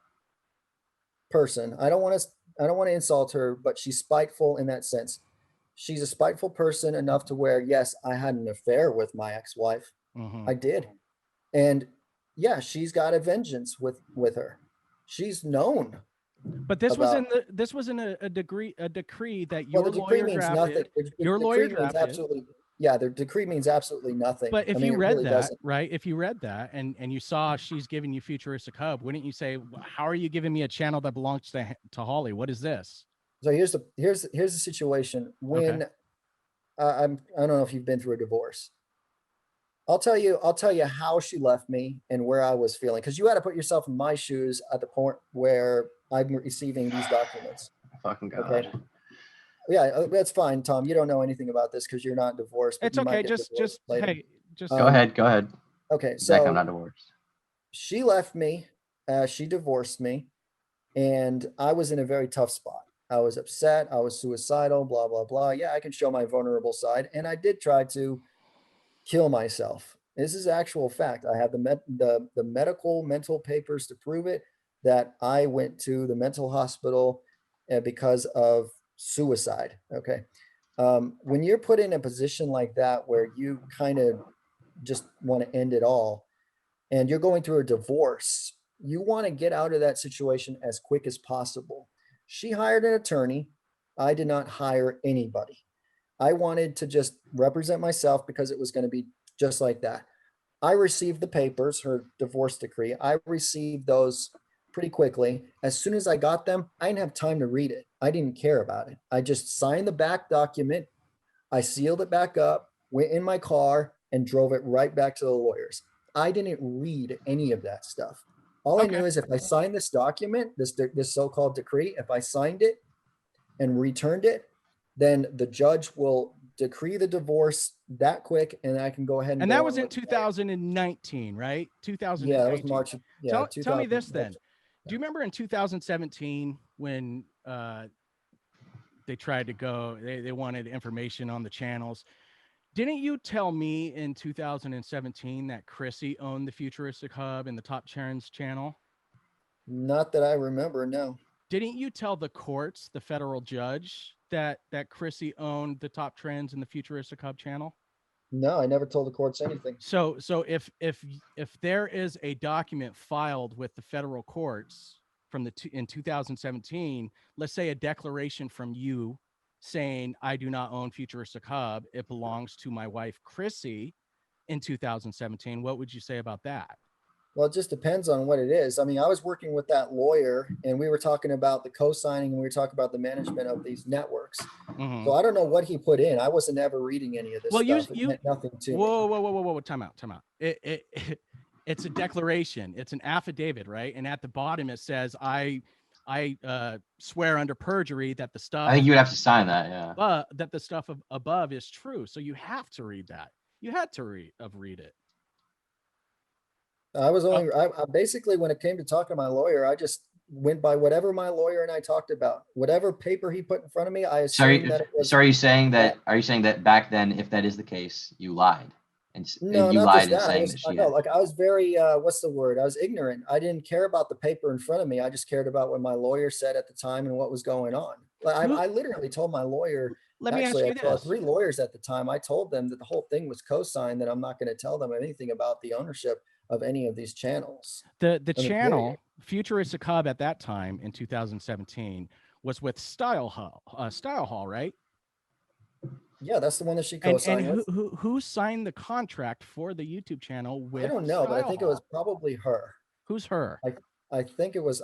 person. I don't want to insult her, but she's spiteful in that sense. She's a spiteful person enough to where, yes, I had an affair with my ex-wife. Mm-hmm. I did. And yeah, she's got a vengeance with her. She's known. But this was in a decree that your lawyer drafted. Your lawyer drafted. Absolutely. Yeah, the decree means absolutely nothing. But if you read that, right? If you read that and you saw she's giving you Futuristic Hub, wouldn't you say, how are you giving me a channel that belongs to Holly? What is this? So here's the situation. When I don't know if you've been through a divorce. I'll tell you how she left me and where I was feeling, because you had to put yourself in my shoes at the point where I'm receiving these documents. Fucking God. Okay. Yeah, that's fine, Tom. You don't know anything about this because you're not divorced. It's okay. Just hey, just go ahead. Okay, so Zach, I'm not divorced. She left me she divorced me, and I was in a very tough spot. I was upset. I was suicidal, blah, blah, blah. Yeah, I can show my vulnerable side. And I did try to kill myself. This is actual fact. I have the medical mental papers to prove it, that I went to the mental hospital because of suicide. Okay. When you're put in a position like that, where you kind of just want to end it all, and you're going through a divorce, you want to get out of that situation as quick as possible. She hired an attorney. I did not hire anybody. I wanted to just represent myself because it was going to be just like that. I received the papers, her divorce decree. I received those pretty quickly. As soon as I got them, I didn't have time to read it. I didn't care about it. I just signed the back document. I sealed it back up, went in my car, and drove it right back to the lawyers. I didn't read any of that stuff. All I knew is if I signed this document, this so-called decree, if I signed it and returned it, then the judge will decree the divorce that quick, and I can go ahead and And go that was on in with life. 2019, right? 2019. Yeah, that was March. Yeah, Tell me this 2000 then. Do you remember in 2017 when they tried to go, they wanted information on the channels? Didn't you tell me in 2017 that Chrissy owned the Futuristic Hub and the Top Trends channel? Not that I remember, no. Didn't you tell the courts, the federal judge, that Chrissy owned the Top Trends and the Futuristic Hub channel? No, I never told the courts anything. So if there is a document filed with the federal courts from in 2017, let's say a declaration from you saying I do not own Futuristic Hub, it belongs to my wife Chrissy in 2017, what would you say about that? Well, it just depends on what it is. I mean, I was working with that lawyer, and we were talking about the co-signing, and we were talking about the management of these networks. Mm-hmm. So I don't know what he put in. I wasn't ever reading any of this stuff. It meant nothing to me. Whoa, time out. It's a declaration. It's an affidavit, right? And at the bottom it says, I swear under perjury that the stuff. I think you would have to sign that, yeah. That the stuff above is true. So you have to read that. You had to read it. I was only, I basically, when it came to talking to my lawyer, I just went by whatever my lawyer and I talked about. Whatever paper he put in front of me, I assumed that it was. So are you saying that back then, if that is the case, you lied? And no, you not lied just in that. saying I was very, what's the word? I was ignorant. I didn't care about the paper in front of me. I just cared about what my lawyer said at the time and what was going on. I literally told my lawyer, actually, I told 3 lawyers at the time. I told them that the whole thing was co-signed, that I'm not going to tell them anything about the ownership of any of these channels. The channel Futuristic Hub at that time in 2017 was with Style Hall, right? Yeah, that's the one that she co-signed. And who signed the contract for the YouTube channel with? I don't know, but I think Hall? it was probably her. Who's her? I think it was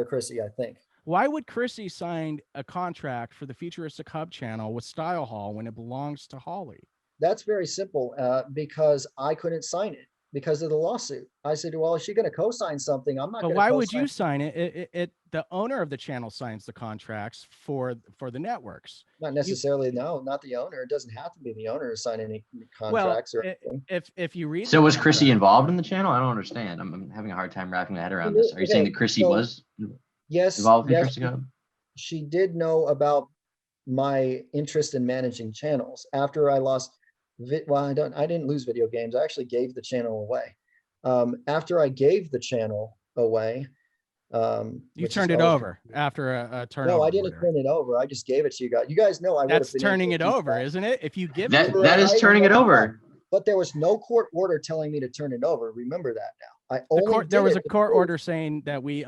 Chrissy, I think. Why would Chrissy sign a contract for the Futuristic Hub channel with Style Hall when it belongs to Holly? That's very simple, because I couldn't sign it because of the lawsuit. I said, well, is she going to co-sign something? I'm not. But why would you sign it? The owner of the channel signs the contracts for the networks. Not necessarily. No, not the owner. It doesn't have to be the owner to sign any contracts or anything. If you read. So was Chrissy involved in the channel? I don't understand. I'm having a hard time wrapping my head around this. Are you saying that Chrissy was involved in Futuristic Hub? She did know about my interest in managing channels after I lost. Well, I didn't lose video games. I actually gave the channel away. After I gave the channel away, you turned it over after a turnover. No, I didn't turn it over. I just gave it to you guys. You guys know I would have been. That's turning it over, isn't it? If you give that is turning it over. But there was no court order telling me to turn it over. Remember that now. There was a court order saying that me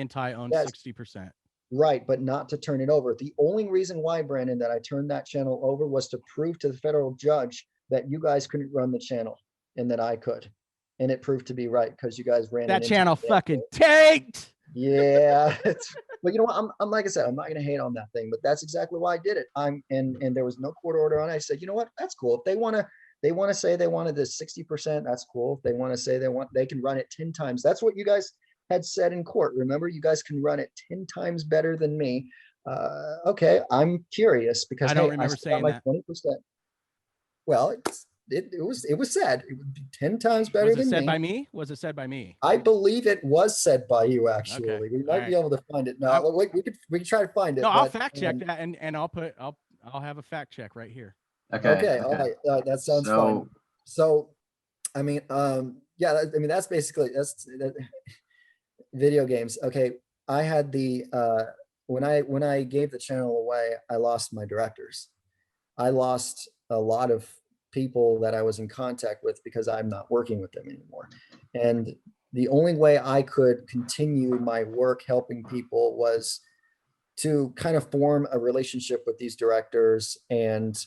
and Ty own 60%. Right, but not to turn it over. The only reason why, Brandon, that I turned that channel over was to prove to the federal judge that you guys couldn't run the channel and that I could. And it proved to be right because you guys ran that channel fucking tanked. Yeah. But you know what? I'm like I said, I'm not gonna hate on that thing, but that's exactly why I did it. And there was no court order on it. I said, you know what? That's cool. If they want to say they wanted this 60%, that's cool. If they want to say they can run it 10 times. That's what you guys had said in court. Remember, you guys can run it 10 times better than me. Okay, I'm curious because I don't remember saying that. 20%. Well, it was said. It would be 10 times better Was it than said me. by me? Was it said by me? I believe it was said by you, actually. Okay. We All might be right. able to find it. No, we could try to find it. No, I'll but, fact check that, and I'll have a fact check right here. Okay, all right, that sounds fine. So, I mean, yeah, I mean, that's basically video games. Okay, I had the when I gave the channel away, I lost my directors. I lost a lot of people that I was in contact with because I'm not working with them anymore. And the only way I could continue my work helping people was to kind of form a relationship with these directors and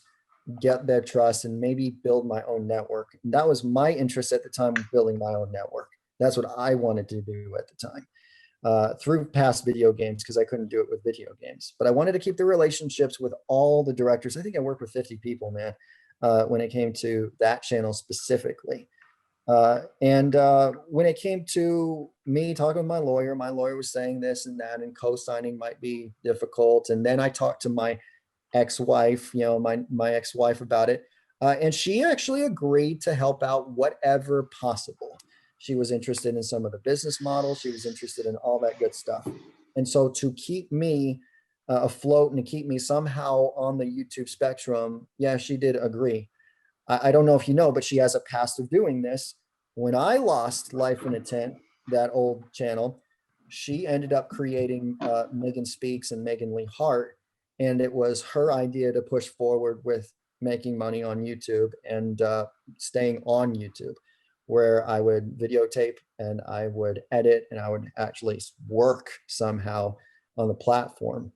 get their trust and maybe build my own network. And that was my interest at the time, of building my own network. That's what I wanted to do at the time. Through past video games, because I couldn't do it with video games. But I wanted to keep the relationships with all the directors. I think I worked with 50 people, man, when it came to that channel specifically. And when it came to me talking with my lawyer was saying this and that, and co-signing might be difficult. And then I talked to my ex-wife, my ex-wife about it. And she actually agreed to help out whatever possible. She was interested in some of the business models. She was interested in all that good stuff. And so to keep me afloat and to keep me somehow on the YouTube spectrum, yeah, she did agree. I don't know if you know, but she has a past of doing this. When I lost Life in a Tent, that old channel, she ended up creating Megan Speaks and Megan Lee Hart. And it was her idea to push forward with making money on YouTube and staying on YouTube, where I would videotape and I would edit and I would actually work somehow on the platform.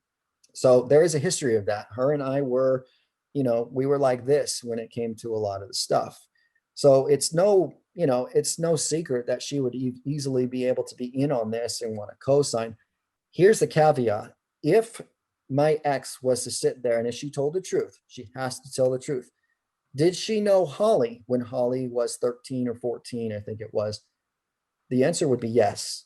So there is a history of that. Her and I were, we were like this when it came to a lot of the stuff. So it's no secret that she would easily be able to be in on this and want to co-sign. Here's the caveat. If my ex was to sit there and if she told the truth, she has to tell the truth. Did she know Holly when Holly was 13 or 14, I think it was? The answer would be yes.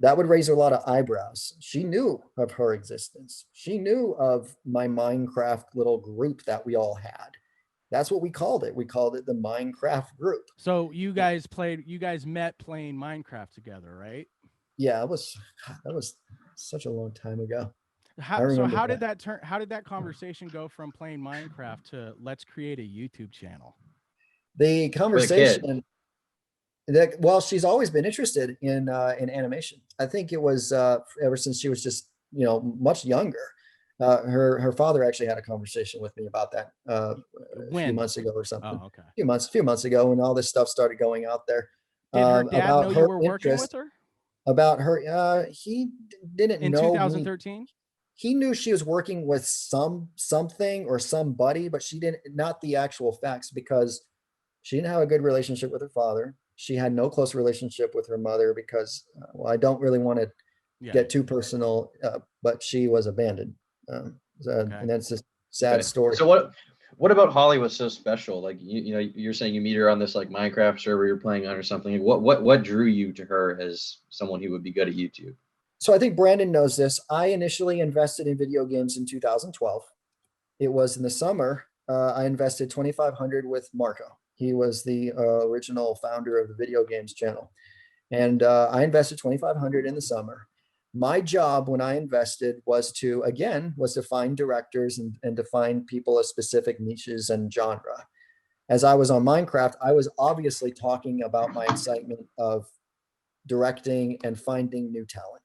That would raise a lot of eyebrows. She knew of her existence. She knew of my Minecraft little group that we all had. That's what we called it. We called it the Minecraft group. So you guys met playing Minecraft together, right? Yeah, that was such a long time ago. How did that conversation go from playing Minecraft to let's create a YouTube channel? The conversation that, well, she's always been interested in animation. I think it was ever since she was just much younger. Her father actually had a conversation with me about that a few months ago or something. Oh, okay. A few months ago when all this stuff started going out there. Did her dad know you were working with her? About her, he didn't know. In 2013? He knew she was working with something or somebody, but she didn't, not the actual facts, because she didn't have a good relationship with her father. She had no close relationship with her mother because, well, I don't really want to get too personal, but she was abandoned. And that's a sad story. So what about Holly was so special? Like, you're saying you meet her on this like Minecraft server you're playing on or something. What drew you to her as someone who would be good at YouTube? So I think Brandon knows this. I initially invested in video games in 2012. It was in the summer. I invested $2,500 with Marco. He was the original founder of the video games channel. And I invested $2,500 in the summer. My job when I invested was to find directors and to find people of specific niches and genre. As I was on Minecraft, I was obviously talking about my excitement of directing and finding new talent.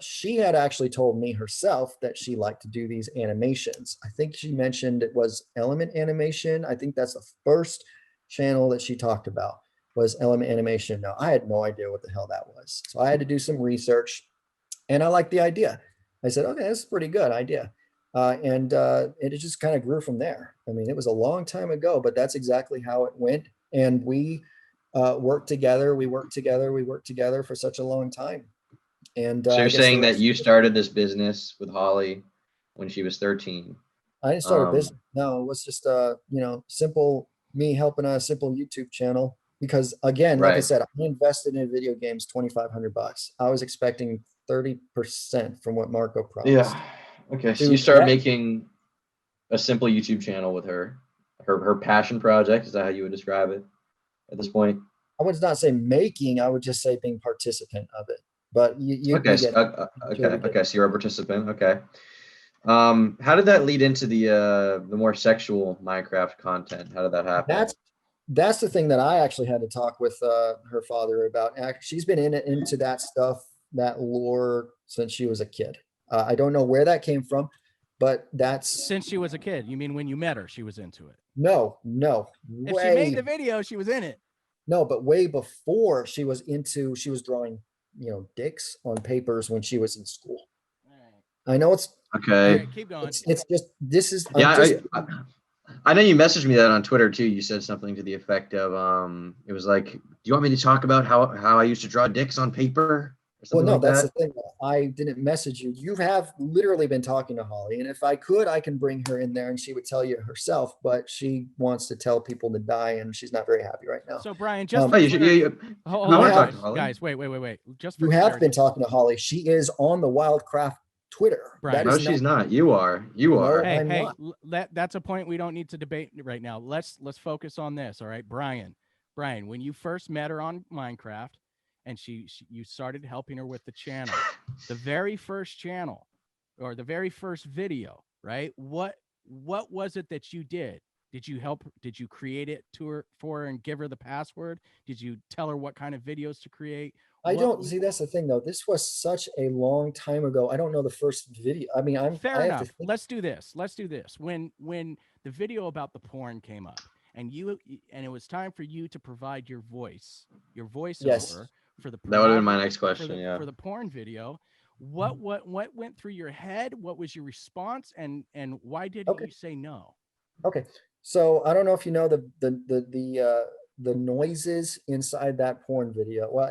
She had actually told me herself that she liked to do these animations. I think she mentioned it was Element Animation. I think that's the first channel that she talked about was Element Animation. Now, I had no idea what the hell that was. So I had to do some research and I liked the idea. I said, okay, that's a pretty good idea. And it just kind of grew from there. I mean, it was a long time ago, but that's exactly how it went. And we worked together. We worked together for such a long time. And so you're saying that you started this business with Holly when she was 13? I didn't start a business. No, it was just simple me helping a simple YouTube channel. Because again, like I said, I invested in video games $2,500. I was expecting 30% from what Marco promised. Yeah. Okay. So you started making a simple YouTube channel with her. her passion project? Is that how you would describe it at this point? I would not say making, I would just say being participant of it. But Okay, you get okay. So you're a participant. Okay. How did that lead into the more sexual Minecraft content? How did that happen? That's the thing that I actually had to talk with her father about. She's been into that stuff, that lore since she was a kid. I don't know where that came from, but that's Since she was a kid. You mean when you met her, she was into it? no, If she made the video, she was in it. no, but way before she was drawing, dicks on papers when she was in school. I know it's Okay. Right, keep going. it's just this is Yeah, I know you messaged me that on Twitter too. You said something to the effect of it was like, do you want me to talk about how I used to draw dicks on paper or well, something no, like that's that? the thing. I didn't message you. You have literally been talking to Holly, and if I could, I can bring her in there and she would tell you herself, but she wants to tell people to die and she's not very happy right now. So Brian, just Oh, you should, hold I on, wanna talk guys. to Holly. Guys, wait. Just for You have clarity, been talking to Holly. She is on the Wildcraft Twitter. Brian. No, she's not. You are. You are. I'm Hey, not. that's a point we don't need to debate right now. Let's focus on this. All right, Brian, when you first met her on Minecraft and you started helping her with the channel, the very first channel or the very first video, right? What was it that you did? Did you create it for her and give her the password? Did you tell her what kind of videos to create? I don't see. That's the thing, though. This was such a long time ago. I don't know the first video. I mean, Fair I have enough. to think. Let's do this. When the video about the porn came up, and it was time for you to provide your voiceover Yes. for the That would have been my next question. for the porn video. What went through your head? What was your response? And why didn't Okay. you say no? Okay. So I don't know if you know the noises inside that porn video. Well,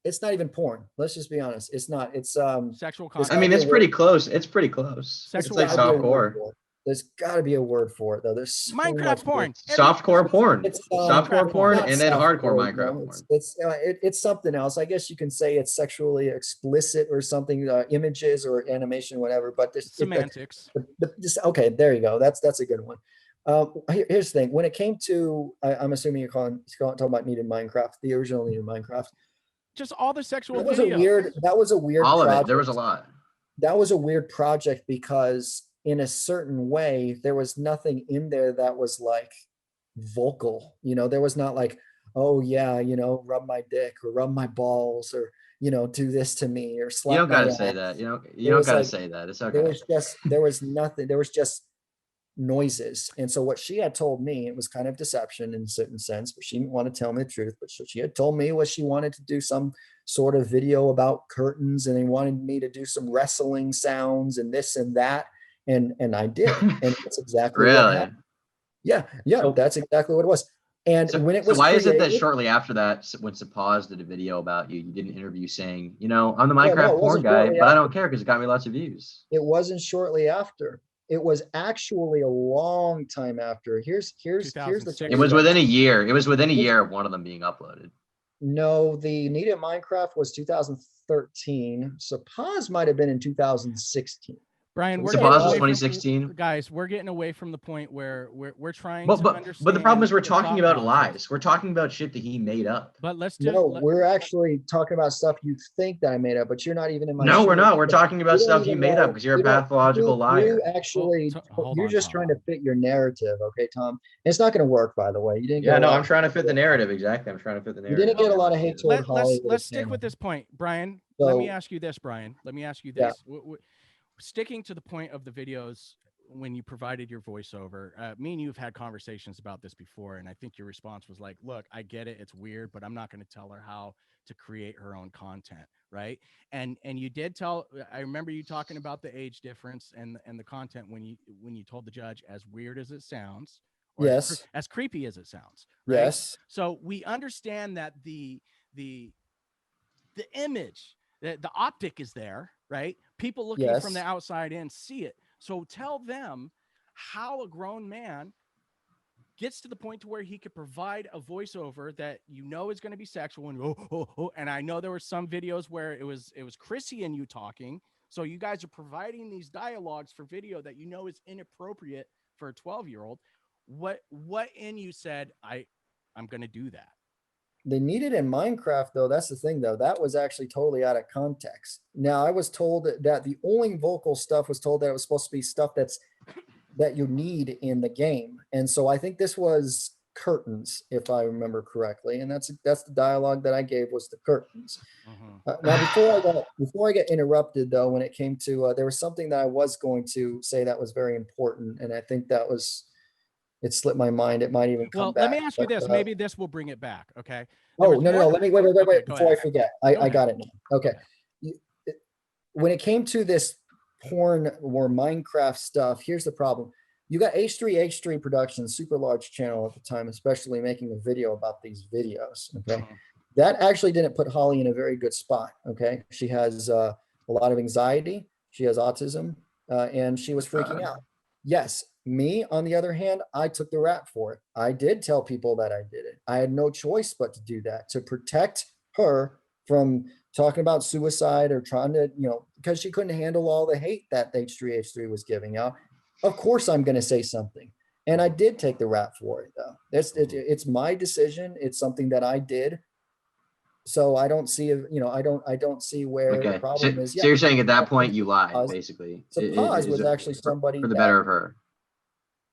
it's not even porn. Let's just be honest. It's not. It's Sexual there's content. I gotta mean, be a it's word- pretty close. It's pretty close. Sexual It's like gotta be a word softcore. for it. There's got to be a word for it, though. There's so Minecraft much porn. Softcore porn. It's Softcore porn not and then hardcore softcore, Minecraft no, porn. it's something else. I guess you can say it's sexually explicit or something, images or animation, whatever. But Semantics. Okay, there you go. That's a good one. Here's the thing. When it came to, I'm assuming you're talking about Needed Minecraft, the original Needed Minecraft. Just all the sexual That was videos. a weird All of project. it. There was a lot. That was a weird project because in a certain way, there was nothing in there that was like vocal. There was not like, oh yeah, rub my dick or rub my balls or, do this to me or slap. You don't my gotta ass. say that. You There don't was gotta like- say that. It's There okay. was nothing. There was just noises. And so what she had told me, it was kind of deception in a certain sense, but she didn't want to tell me the truth. But she had told me was she wanted to do some sort of video about curtains and they wanted me to do some wrestling sounds and this and that. And I did. And that's exactly what Really? happened. Yeah. So- That's exactly what it was. And when it was why is it that created- shortly after that, when Sapaz did a video about you, you did an interview saying, I'm the no, Minecraft it porn wasn't guy, shortly but I after. don't care because it got me lots of views. It wasn't shortly after. It was actually a long time after. Here's the 2006. It was within a year. It was within a year of one of them being uploaded. No, the Needed Minecraft was 2013. So Paz might have been in 2016. Brian, we're So getting Paz was away from- 2016? guys, we're getting away from the point where we're trying But to but understand. but the problem is we're the talking thought about process. lies. We're talking about shit that he made up. But let's just No, we're actually talking about stuff you think that I made up, but you're not even in my. No, we're shoes. not. We're talking about You don't stuff you even made know. up because you're a You don't- pathological liar. You actually, Hold you're on, just Tom. trying to fit your narrative, okay, Tom? It's not going to work, by the way. You didn't. Yeah, get a no, lot- I'm trying to fit the narrative. Exactly. I'm trying to fit the You narrative. didn't get a lot of hate toward Hollywood. Let's stick with this point, Brian. So- let me ask you this, Brian. Let me ask you Yeah. this. Sticking to the point of the videos when you provided your voiceover, me and you have had conversations about this before, and I think your response was like, "Look, I get it, it's weird, but I'm not going to tell her how to create her own content." Right? And you did tell. I remember you talking about the age difference and the content when you told the judge, as weird as it sounds, or Yes. as creepy as it sounds. Right? Yes. So we understand that the image, the optic is there, right? People looking from the Yes. outside in see it. So tell them how a grown man gets to the point to where he could provide a voiceover that is going to be sexual and and I know there were some videos where it was Chrissy and you talking. So you guys are providing these dialogues for video that is inappropriate for a 12-year-old. what in you said, I'm going to do that? They need it in Minecraft, though. That's the thing, though. That was actually totally out of context. Now, I was told that the only vocal stuff was told that it was supposed to be stuff that you need in the game. And so I think this was curtains, if I remember correctly. And that's the dialogue that I gave, was the curtains. Now, before I get interrupted, though, when it came to, there was something that I was going to say that was very important. And I think it slipped my mind. It might even come back. Let me ask you this. Maybe this will bring it back. Okay. No. Let me wait. Okay, Before I forget, I got it now. Okay. When it came to this porn or Minecraft stuff, here's the problem. You got H3 Productions, super large channel at the time, especially making a video about these videos. Okay. That actually didn't put Holly in a very good spot. Okay. She has a lot of anxiety. She has autism, and she was freaking out. Yes. Me, on the other hand, I took the rap for it. I did tell people that I did it. I had no choice but to do that, to protect her from talking about suicide or trying to, because she couldn't handle all the hate that H3 was giving out. Of course, I'm going to say something. And I did take the rap for it, though. It's my decision. It's something that I did. So I don't see, I don't see where the problem is. So you're saying at that point you lied, basically. So Paz was actually somebody for the better of her.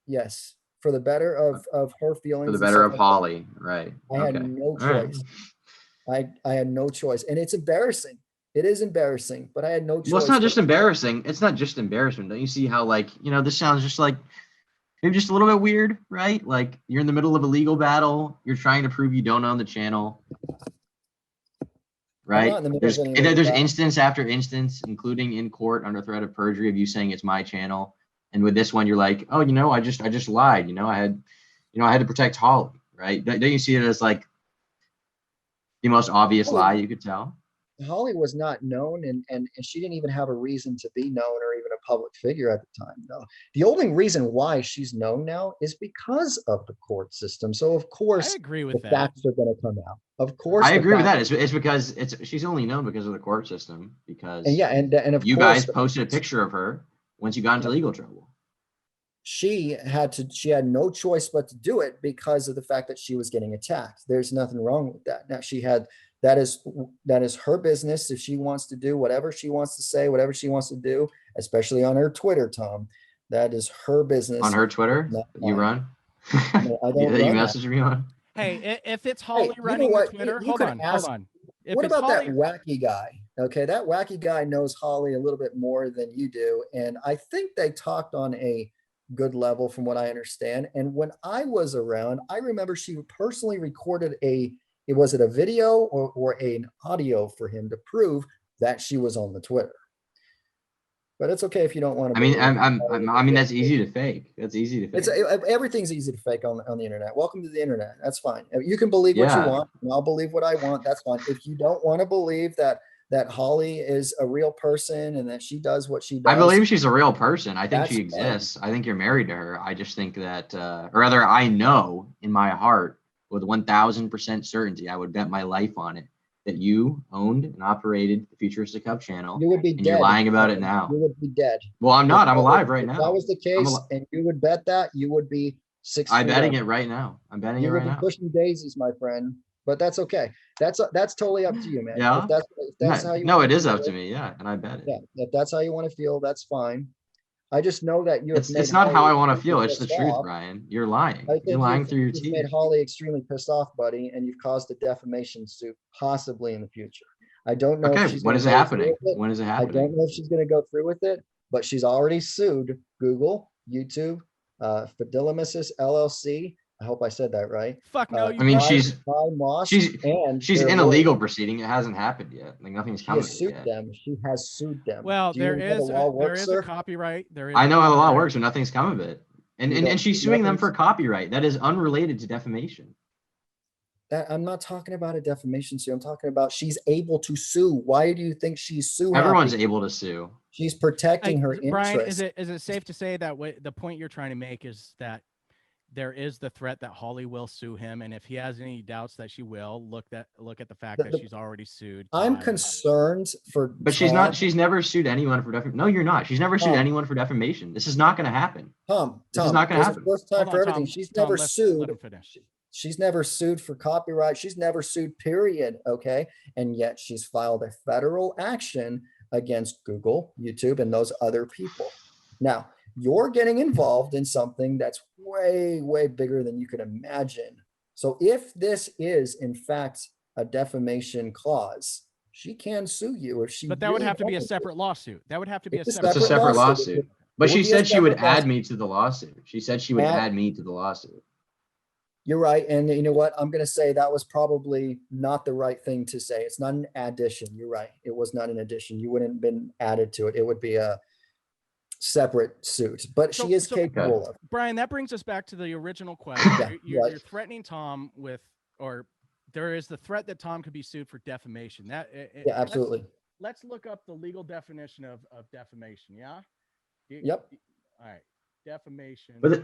Yes, for the better of her feelings. For the better of Holly, right? I had no choice. I had no choice, and it's embarrassing. It is embarrassing, but I had no choice. Well, it's not just embarrassing. It's not just embarrassment. Don't you see how, this sounds just like maybe just a little bit weird, right? Like you're in the middle of a legal battle. You're trying to prove you don't own the channel, right? There's instance after instance, including in court under threat of perjury, of you saying it's my channel. And with this one, you're like, oh, I just lied. I had to protect Holly, right? Don't you see it as like the most obvious lie you could tell? Holly was not known, and she didn't even have a reason to be known or even a public figure at the time. No, the only reason why she's known now is because of the court system. So of course, I agree with that. Facts are going to come out. Of course, I agree with that. It's because she's only known because of the court system. Because and of you course, guys posted a picture of her once you got into legal trouble. She had no choice but to do it because of the fact that she was getting attacked. There's nothing wrong with that. Now that is her business. If she wants to do whatever she wants to say, whatever she wants to do, especially on her Twitter, Tom, that is her business. On her Twitter, you run? No, I don't. You message me on? Hey, if it's Holly running the Twitter, hold on. What about that wacky guy? Okay, that wacky guy knows Holly a little bit more than you do, and I think they talked on a good level from what I understand. And when I was around, I remember she personally recorded a video or an audio for him to prove that she was on the Twitter. But it's okay if you don't want to. I mean, that's easy to fake. That's easy to fake. Everything's easy to fake on the internet. Welcome to the internet. That's fine. You can believe what you want, and I'll believe what I want. That's fine. If you don't want to believe that Holly is a real person and that she does what she does, I believe she's a real person. I think she exists. Fine. I think you're married to her. I just think that, or rather, I know in my heart with 1,000% certainty, I would bet my life on it, that you owned and operated the Futuristichub channel. You would be dead. You're lying about it now. You would be dead. Well, I'm not. I'm alive right now. If that was the case, and you would bet that, you would be 6 I'm betting it right now. I'm betting it right now. You would be pushing daisies, my friend. But that's okay. That's totally up to you, man. Yeah. If that's how you. No, it is up to me. Yeah, and I bet it. Yeah. If that's how you want to feel, that's fine. I just know that you. It's not how I want to feel. It's the truth, Brian. You're lying. You're lying through your teeth. Made Holly extremely pissed off, buddy, and you've caused a defamation suit possibly in the future. I don't know. Okay, when is it happening? When is it happening? I don't know if she's going to go through with it, but she's already sued Google, YouTube, Fidelimisis LLC. I hope I said that right. Fuck no. I mean, she's in a legal lawyer. Proceeding. It hasn't happened yet. Like nothing's coming. She has sued them. Well, there is a copyright. I know how the law works, but nothing's come of it. And she's suing them for copyright. That is unrelated to defamation. I'm not talking about a defamation suit. I'm talking about she's able to sue. Why do you think she's suing? Everyone's able to sue. She's protecting her interests. Brian, is it safe to say that the point you're trying to make is that there is the threat that Holly will sue him, and if he has any doubts that she will, look at the fact that she's already sued. I'm Todd. concerned for But Tom. she's never sued anyone for defamation. No, you're not. She's never sued anyone for defamation. This is not going to happen. This is not gonna there's happen. a first time Hold for on, everything. Tom. She's Tom, never let sued. him finish. She's never sued for copyright. She's never sued, period. Okay. And yet she's filed a federal action against Google, YouTube, and those other people. Now, you're getting involved in something that's way, way bigger than you could imagine. So if this is in fact a defamation clause, she can sue you if she. But that would really have to be a wanted separate lawsuit. That would have to be It's a a That's a separate separate lawsuit. lawsuit. But It she would be a said she would separate add lawsuit. me to the lawsuit. She said she would add me to the lawsuit. You're right. And you know what? I'm going to say that was probably not the right thing to say. It's not an addition. You're right. It was not an addition. You wouldn't have been added to it. It would be a separate suit, but she is capable of. Brian, that brings us back to the original question. Yeah, You're threatening Tom with, or there is the threat that Tom could be sued for defamation. Yeah, absolutely. Let's look up the legal definition of defamation. Yeah. Yep. All right. Defamation. But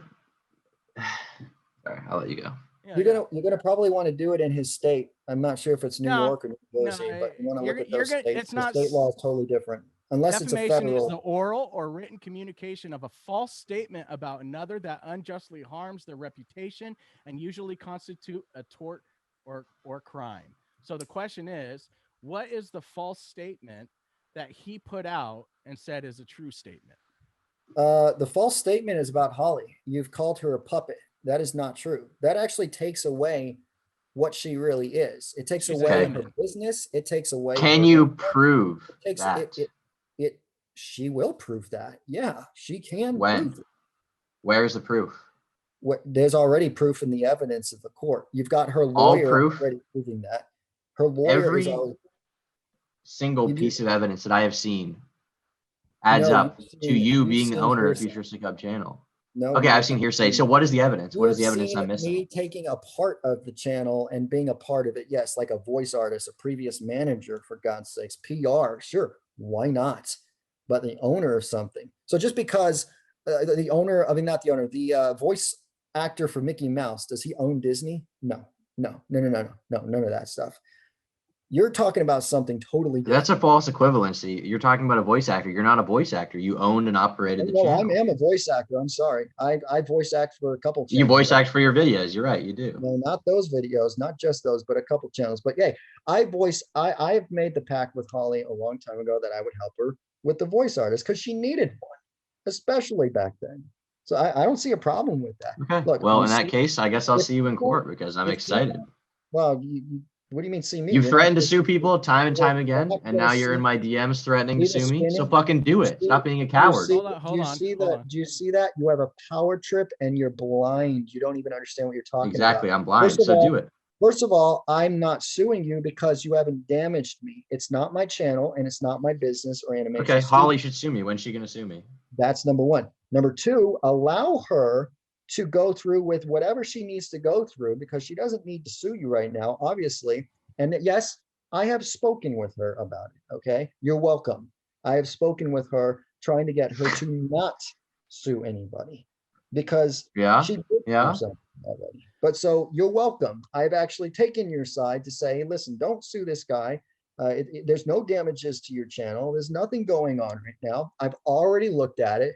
sorry, I'll let you go. Yeah, You're gonna probably want to do it in his state. I'm not sure if it's New York or New Jersey, but you want to look at those states. It's not, the state law is totally different, unless it's a defamation federal. is the oral or written communication of a false statement about another that unjustly harms their reputation and usually constitute a tort or crime. So the question is, what is the false statement that he put out and said is a true statement? The false statement is about Holly. You've called her a puppet. That is not true. That actually takes away what she really is. It takes away her business. It takes away. Can you prove that? She will prove that. Yeah, she can. When? Prove it. Where's the proof? There's already proof in the evidence of the court. You've got her lawyer already proving that. Her lawyer is already. Single piece of evidence that I have seen adds up to you being the owner of Futuristichub channel. No. Okay, I've seen hearsay. So what is the evidence? What is the evidence I'm missing? Me taking a part of the channel and being a part of it. Yes, like a voice artist, a previous manager, for God's sakes, PR. Sure, why not? But the owner of something. So just because the owner, I mean, not the owner, the voice actor for Mickey Mouse, does he own Disney? No, none of that stuff. You're talking about something totally different. That's a false equivalency. You're talking about a voice actor. You're not a voice actor. You owned and operated the channel. I am a voice actor. I'm sorry. I voice act for a couple channels. You voice act for your videos. You're right. You do. No, not those videos, not just those, but a couple channels. But yeah, I've made the pact with Holly a long time ago that I would help her with the voice artist because she needed one, especially back then. So I don't see a problem with that. Okay. Look, well, in that case, I guess I'll see you in court because I'm excited. Well, what do you mean see me? You've threatened to sue people time and time again, and now you're in my DMs threatening to sue me. So fucking do it. Stop being a coward. Hold on. Do you see that? You have a power trip and you're blind. You don't even understand what you're talking about. Exactly. I'm blind. So do it. First of all, I'm not suing you because you haven't damaged me. It's not my channel and it's not my business or animation. Okay, Holly should sue me. When's she going to sue me? That's number one. Number two, allow her to go through with whatever she needs to go through because she doesn't need to sue you right now, obviously. And yes, I have spoken with her about it. Okay, you're welcome. I have spoken with her trying to get her to not sue anybody because she did something already. But so you're welcome. I've actually taken your side to say, listen, don't sue this guy. There's no damages to your channel. There's nothing going on right now. I've already looked at it.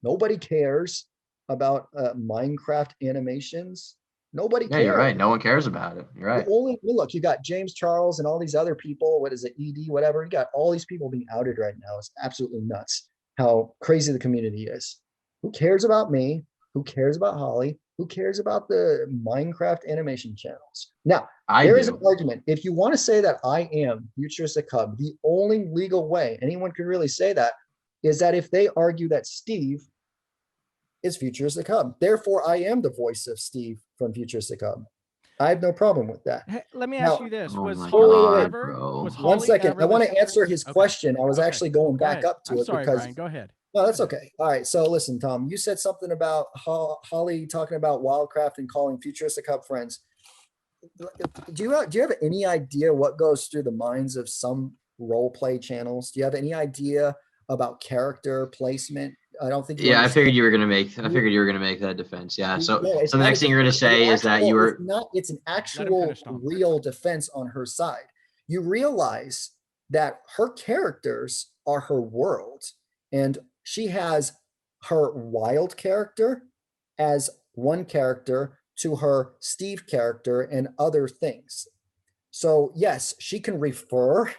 Nobody cares about Minecraft animations. Nobody cares. Yeah, you're right. No one cares about it. You're right. Look, you got James Charles and all these other people. What is it? ED, whatever. You got all these people being outed right now. It's absolutely nuts how crazy the community is. Who cares about me? Who cares about Holly? Who cares about the Minecraft animation channels? Now, there is an argument. If you want to say that I am Futuristichub, the only legal way anyone can really say that is that if they argue that Steve is Futuristichub. Therefore, I am the voice of Steve from Futuristichub. I have no problem with that. Hey, let me ask you this: was Holly ever? Was Holly one second. ever I want to answer his question. I was actually going back up to I'm it sorry, because. Brian, go ahead. No, that's okay. All right. So listen, Tom, you said something about Holly talking about Wildcraft and calling Futuristichub friends. Do you have any idea what goes through the minds of some role play channels? Do you have any idea about character placement? I don't think you Yeah, I understand. figured you were gonna make that defense. Yeah. So Yeah, it's the not a next thing you're gonna defense. It's an say is that you actual, it's were not, it's an Let him finish, actual Tom. real defense on her side. You realize that her characters are her world, and she has her wild character as one character to her Steve character and other things. So yes, she can refer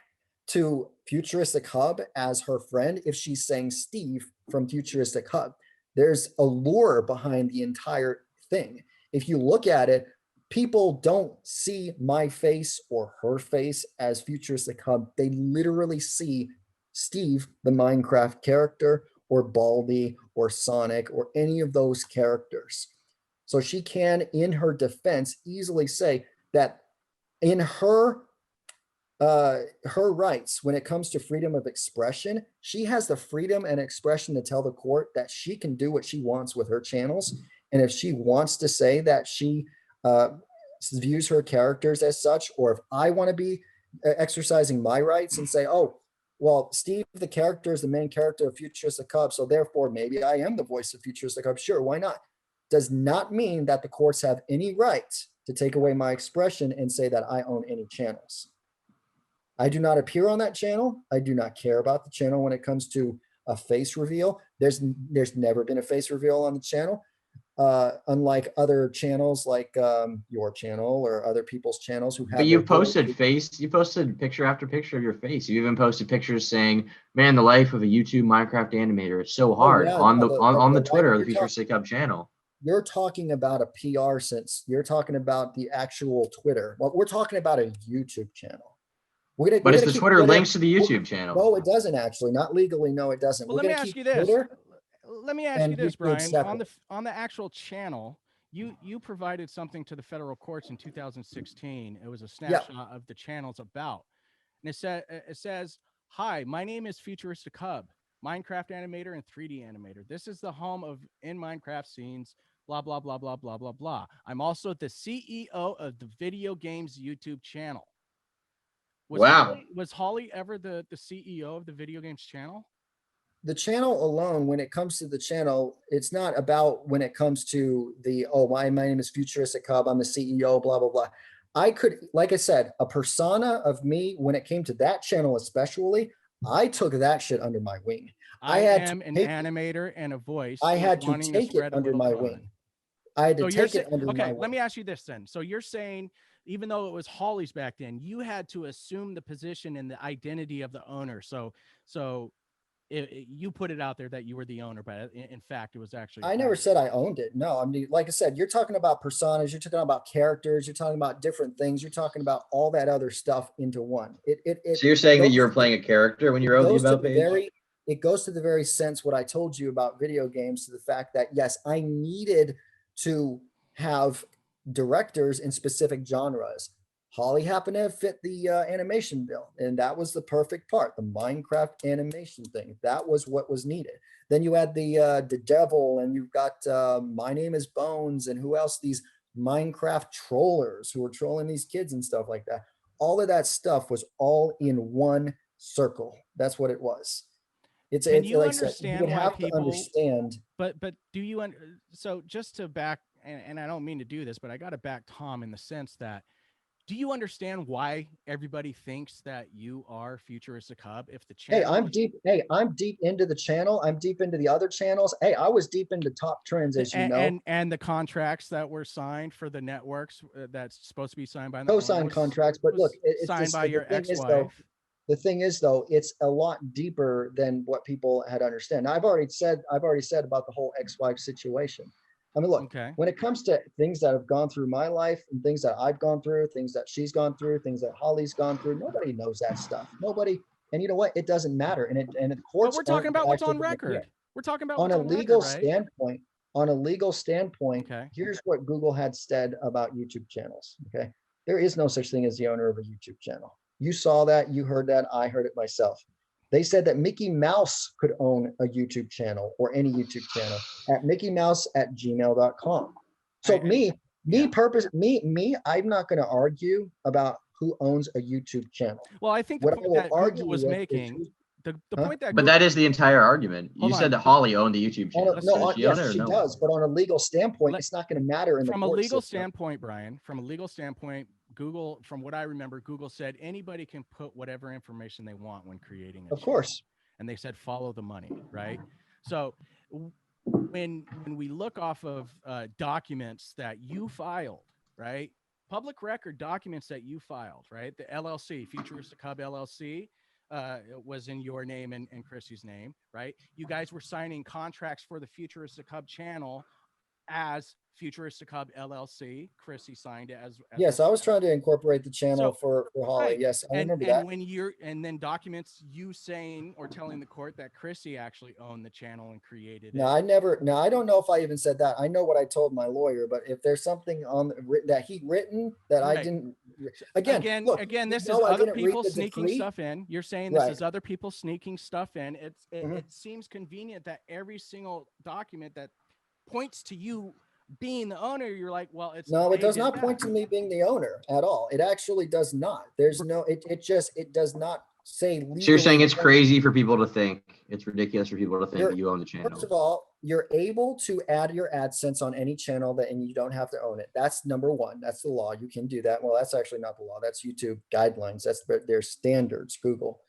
to Futuristic Hub as her friend if she's saying Steve from Futuristic Hub. There's a lure behind the entire thing. If you look at it, people don't see my face or her face as Futuristic Hub. They literally see Steve, the Minecraft character, or Baldi, or Sonic, or any of those characters. So she can, in her defense, easily say that in her rights when it comes to freedom of expression, she has the freedom and expression to tell the court that she can do what she wants with her channels. And if she wants to say that she views her characters as such, or if I want to be exercising my rights and say, oh, well, Steve, the character, is the main character of Futuristic Hub, so therefore maybe I am the voice of Futuristic Hub. Sure, why not? Does not mean that the courts have any right to take away my expression and say that I own any channels. I do not appear on that channel. I do not care about the channel when it comes to a face reveal. There's never been a face reveal on the channel. Unlike other channels like your channel or other people's channels who have. But you posted picture after picture of your face. You even posted pictures saying, "Man, the life of a YouTube Minecraft animator. It's so hard." On the Twitter of the Futuristic Hub channel. You're talking about a PR sense. You're talking about the actual Twitter. Well, we're talking about a YouTube channel. But it's the Twitter links to the YouTube channel. No, it doesn't actually. Not legally. No, it doesn't. Well, let me ask you this. Let me ask you this, Brian. On the actual channel, you provided something to the federal courts in 2016. It was a snapshot of the channel's about, and it says, "Hi, my name is Futuristic Hub, Minecraft animator and 3D animator. This is the home of in Minecraft scenes. Blah blah blah blah blah blah blah. I'm also the CEO of the video games YouTube channel." Was Holly ever the CEO of the video games channel? The channel alone, when it comes to the channel, it's not about when it comes to the, oh, my name is Futuristic Hub, I'm the CEO, blah, blah, blah. I could, like I said, a persona of me, when it came to that channel especially, I took that shit under my wing. I am an animator and a voice. I had to take it under my wing. I had to take it under my wing. Okay, let me ask you this then. So you're saying, even though it was Holly's back then, you had to assume the position and the identity of the owner. So you put it out there that you were the owner, but in fact, it was actually. I never said I owned it. No, I mean, like I said, you're talking about personas, you're talking about characters, you're talking about different things, you're talking about all that other stuff into one. So you're saying that you were playing a character when you wrote the about page? It goes to the very sense what I told you about video games, to the fact that, yes, I needed to have directors in specific genres. Holly happened to fit the animation bill, and that was the perfect part, the Minecraft animation thing. That was what was needed. Then you had the devil, and you've got My Name is Bones, and who else? These Minecraft trollers who were trolling these kids and stuff like that. All of that stuff was all in one circle. That's what it was. Can you understand you have to understand. But do you? So just to back, and I don't mean to do this, but I got to back Tom in the sense that, do you understand why everybody thinks that you are Futuristic Hub? If the channel, I'm deep into the channel. I'm deep into the other channels. Hey, I was deep into Top Trends, as you know. And the contracts that were signed for the networks, that's supposed to be signed by the co-signed contracts. But look, it's signed by your ex-wife. The thing is, though, it's a lot deeper than what people had understand. Now, I've already said about the whole ex-wife situation. I mean, look, when it comes to things that have gone through my life and things that I've gone through, things that she's gone through, things that Holly's gone through, nobody knows that stuff. Nobody. And you know what? It doesn't matter. And the courts. But we're talking about what's on record. We're talking about on a legal standpoint. On a legal standpoint, okay, here's what Google had said about YouTube channels. Okay. There is no such thing as the owner of a YouTube channel. You saw that, you heard that, I heard it myself. They said that Mickey Mouse could own a YouTube channel or any YouTube channel at mickeymouse@gmail.com. So I'm not going to argue about who owns a YouTube channel. Well, I think the point that Google was making, The Huh? point that But that is the entire argument. You Hold said on. that Holly owned the YouTube channel. Let's So finish. does she own yes, it or she no? does, but on a legal standpoint, Let- it's not going to matter in the from a court legal system. standpoint, Brian, from a legal standpoint, Google, from what I remember, Google said anybody can put whatever information they want when creating a Of channel. course. And they said follow the money, right? So when we look off of documents that you filed, right? Public record documents that you filed, right? The LLC, Futuristichub LLC, was in your name and Chrissy's name, right? You guys were signing contracts for the Futuristichub channel as Futuristichub LLC. Chrissy signed it as Yes, I was trying to incorporate the channel So, for Holly. right. Yes, I remember and that. when you're and then documents you saying or telling the court that Chrissy actually owned the channel and created No, it. I never. No, I don't know if I even said that. I know what I told my lawyer, but if there's something on that he written that I Right. didn't, again, look, This you is know, I other didn't read people the sneaking decree. stuff in. You're saying this Right. is other people sneaking stuff in. It Mhm. seems convenient that every single document that points to you being the owner, you're like, well, it's No, it does dated not back. point to me being the owner at all. It actually does not. There's no. It does not say legally. So you're saying it's crazy for people to think, it's ridiculous for people to think that you own the channel. First of all, you're able to add your AdSense on any channel and you don't have to own it. That's number one. That's the law. You can do that. Well, that's actually not the law. That's YouTube guidelines. That's their standards, Google.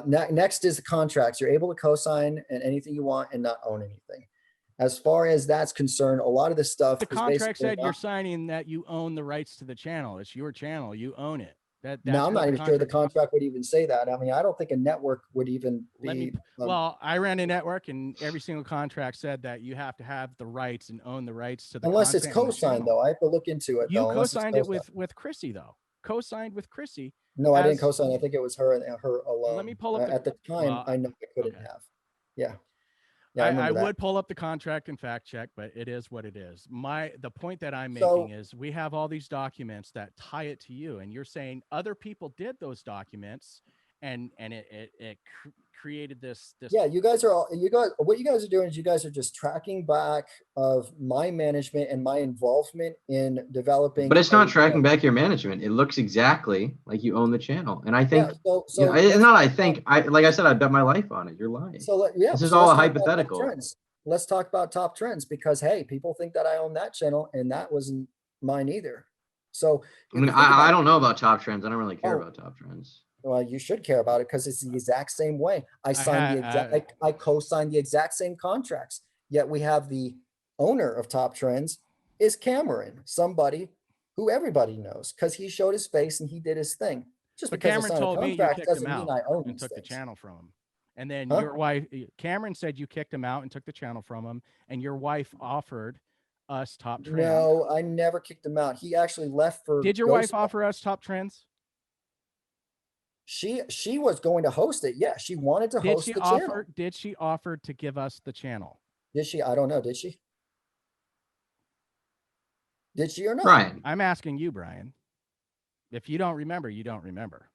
Next is the contracts. You're able to co-sign and anything you want and not own anything. As far as that's concerned, a lot of this stuff The is contract basically said you're signing that you own the rights to the channel. It's your channel. You own it. Now, I'm not even sure the contract would even say that. I mean, I don't think a network would even be. Well, I ran a network and every single contract said that you have to have the rights and own the rights to the unless it's content on the co-signed, channel. though. I have to look into it. You though, unless it's co-signed it co-signed. with Chrissy, though. Co-signed with Chrissy. No, I didn't co-sign. I think it was her and her alone. Let me pull up at the time. I know I couldn't have. Yeah. Yeah, I I remember that. would pull up the contract and fact check, but it is what it is. The point that I'm making is we have all these documents that tie it to you, and you're saying other people did those documents, and it created this. Yeah, you guys what you guys are doing is you guys are just tracking back of my management and my involvement in developing. But it's not tracking back your management. It looks exactly like you own the channel. And I think, so it's not, I think, like I said, I bet my life on it. You're lying. So yeah, this is all a hypothetical. Let's talk about Top Trends because, hey, people think that I own that channel and that wasn't mine either. So I mean, I don't know about Top Trends. I don't really care about Top Trends. Well, you should care about it because it's the exact same way. I co-signed the exact same contracts. Yet we have the owner of Top Trends is Cameron, somebody who everybody knows because he showed his face and he did his thing. Just but because Cameron I signed told a me you contract kicked doesn't him mean out I own and took things. the channel from him. And then your wife, Cameron, said you kicked him out and took the channel from him, and your wife offered us Top Trends. No, I never kicked him out. He actually left for. Did your wife offer us Top Trends? She was going to host it. Yeah, she wanted to host the channel. Did she offer to give us the channel? Did she? I don't know. Did she? Did she or not? Brian, I'm asking you, Brian. If you don't remember, you don't remember.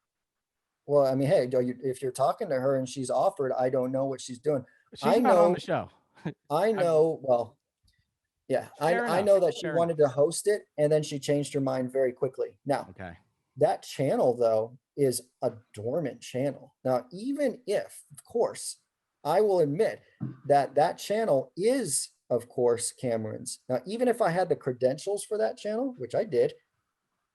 Well, I mean, hey, if you're talking to her and she's offered, I don't know what she's doing. She's not on the show. I know. Well, yeah, I know that she wanted to host it, and then she changed her mind very quickly. Now, that channel though is a dormant channel. Now, even if, of course, I will admit that that channel is, of course, Cameron's. Now, even if I had the credentials for that channel, which I did,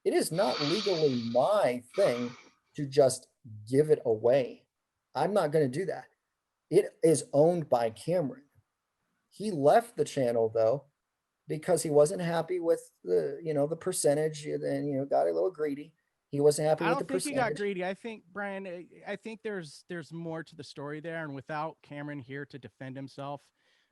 it is not legally my thing to just give it away. I'm not going to do that. It is owned by Cameron. He left the channel though, because he wasn't happy with the percentage and, got a little greedy. He wasn't happy with the percentage. I don't think he got greedy. I think, Brian, I think there's more to the story there. And without Cameron here to defend himself,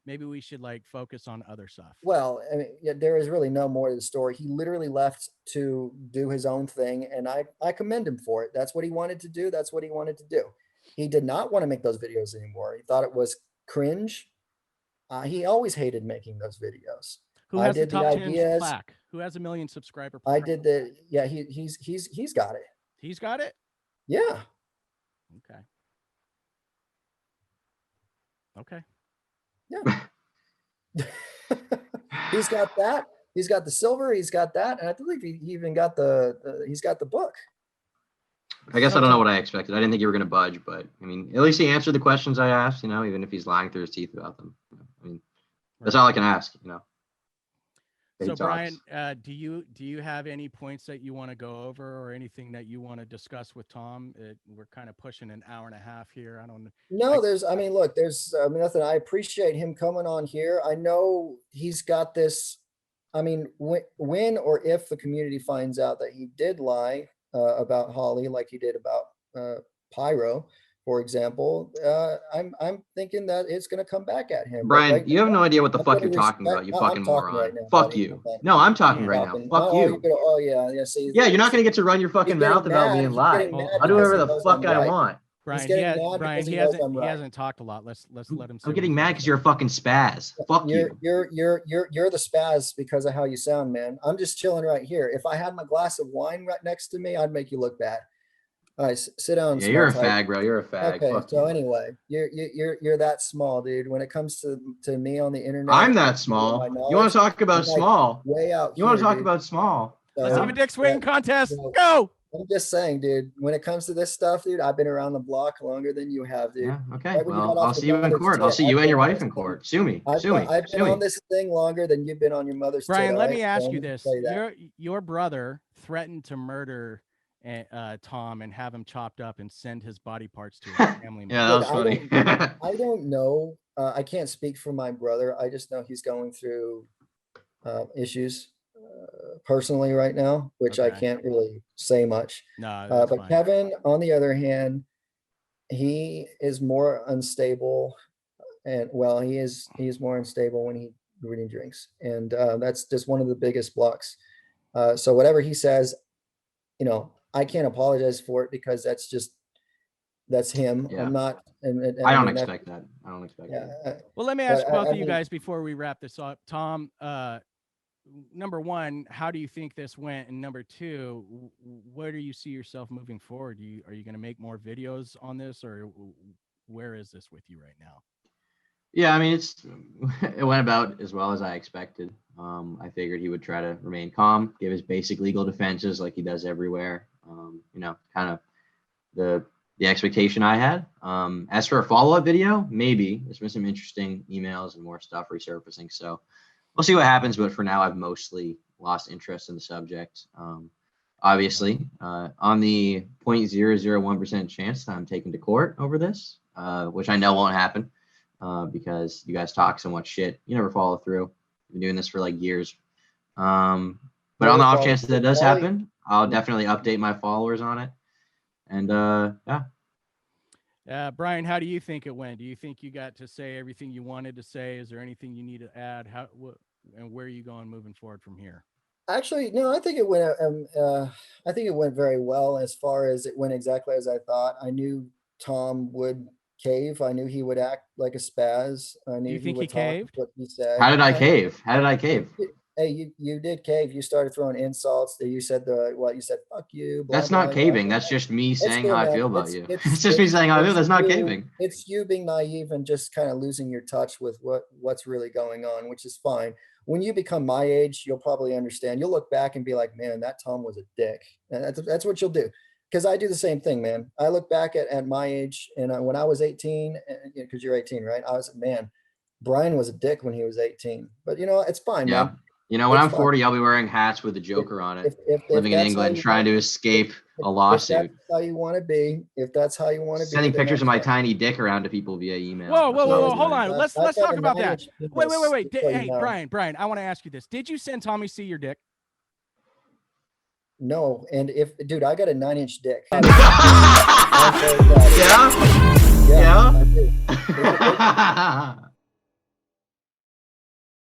maybe we should focus on other stuff. Well, I mean, there is really no more to the story. He literally left to do his own thing, and I commend him for it. That's what he wanted to do. That's what he wanted to do. He did not want to make those videos anymore. He thought it was cringe. He always hated making those videos. Who has the top 10 plaque? Who has 1 million subscriber plaque? I did the. Yeah, he's got it. He's got it. Yeah. Okay. Yeah. He's got that. He's got the silver. He's got that, and I believe he even got he's got the book. I guess I don't know what I expected. I didn't think you were going to budge, but I mean, at least he answered the questions I asked, you know, even if he's lying through his teeth about them. I mean, that's all I can ask, you know. So Brian, do you have any points that you want to go over or anything that you want to discuss with Tom? We're kind of pushing an hour and a half here. I don't know. No, look, there's nothing. I appreciate him coming on here. I know he's got this. I mean, when or if the community finds out that he did lie about Holly, like he did about Pyro, for example, I'm thinking that it's going to come back at him. Brian, right you have no idea what the I'm fuck gonna you're talking about, you fucking moron. right now, Fuck buddy. you. No, I'm talking right now. Fuck you. Oh yeah. See, Yeah, you're not gonna get to run your fucking mouth about me and lie. I'll do whatever the fuck I want. Brian, getting he hasn't talked a lot. Let's let him. I'm getting mad because you're a fucking spaz. Fuck you. You're the spaz because of how you sound, man. I'm just chilling right here. If I had my glass of wine right next to me, I'd make you look bad. All right, sit down. Yeah, you're a fag, bro. You're a fag. Okay, fuck so you. anyway, you're that small, dude. When it comes to me on the internet, I'm that small. You want to talk about small? Way out. You want to talk about small? Let's have a dick swing contest. Go. I'm just saying, dude, when it comes to this stuff, dude, I've been around the block longer than you have, dude. Yeah, okay. Well, I'll see you in court. I'll see you and your wife in court. Sue me. I've been on this thing longer than you've been on your mother's. Brian, let me ask you this. Your brother threatened to murder Tom and have him chopped up and send his body parts to his family. Yeah, that was funny. I don't know. I can't speak for my brother. I just know he's going through issues personally right now, which I can't really say much. No, but fine. Kevin, on the other hand, he is more unstable, and well, he's more unstable when he drinks, and that's just one of the biggest blocks. So whatever he says, you know, I can't apologize for it because that's him. Yeah. I'm not. And I don't expect that. I don't expect that. Well, let me ask both of you guys before we wrap this up. Tom, number one, how do you think this went? And number two, where do you see yourself moving forward? Are you going to make more videos on this, or where is this with you right now? Yeah, I mean, it went about as well as I expected. I figured he would try to remain calm, give his basic legal defenses like he does everywhere. You know, kind of the expectation I had. As for a follow-up video, maybe there's been some interesting emails and more stuff resurfacing. So we'll see what happens. But for now, I've mostly lost interest in the subject. Obviously, on the 0.001% chance I'm taken to court over this, which I know won't happen because you guys talk so much shit. You never follow through. I've been doing this for like years. But on the off chance that does happen, I'll definitely update my followers on it. And yeah. Brian, how do you think it went? Do you think you got to say everything you wanted to say? Is there anything you need to add? And where are you going moving forward from here? Actually, no, I think it went. I think it went very well as far as it went exactly as I thought. I knew Tom would cave. I knew he would act like a spaz. I knew you think he talk caved? what he said. How did I cave? How did I cave? Hey, you did cave. You started throwing insults. You said you said fuck you. That's not caving. That's just me saying how I feel about you. It's just me saying how I feel. That's not caving. It's you being naive and just kind of losing your touch with what's really going on, which is fine. When you become my age, you'll probably understand. You'll look back and be like, man, that Tom was a dick. And that's what you'll do. Because I do the same thing, man. I look back at my age, and when I was 18, because you're 18, right? I was, man, Brian was a dick when he was 18. But, you know, it's fine, yeah. man. You know, when I'm 40, I'll be wearing hats with the Joker on it, living in England, trying to escape a lawsuit. If that's how you want to be, sending pictures of my tiny dick around to people via email. Whoa, hold on. Let's talk about that. Wait. Hey, Brian, I want to ask you this. Did you send Tommy C your dick? No, and dude, I got a 9-inch dick. Yeah. I do.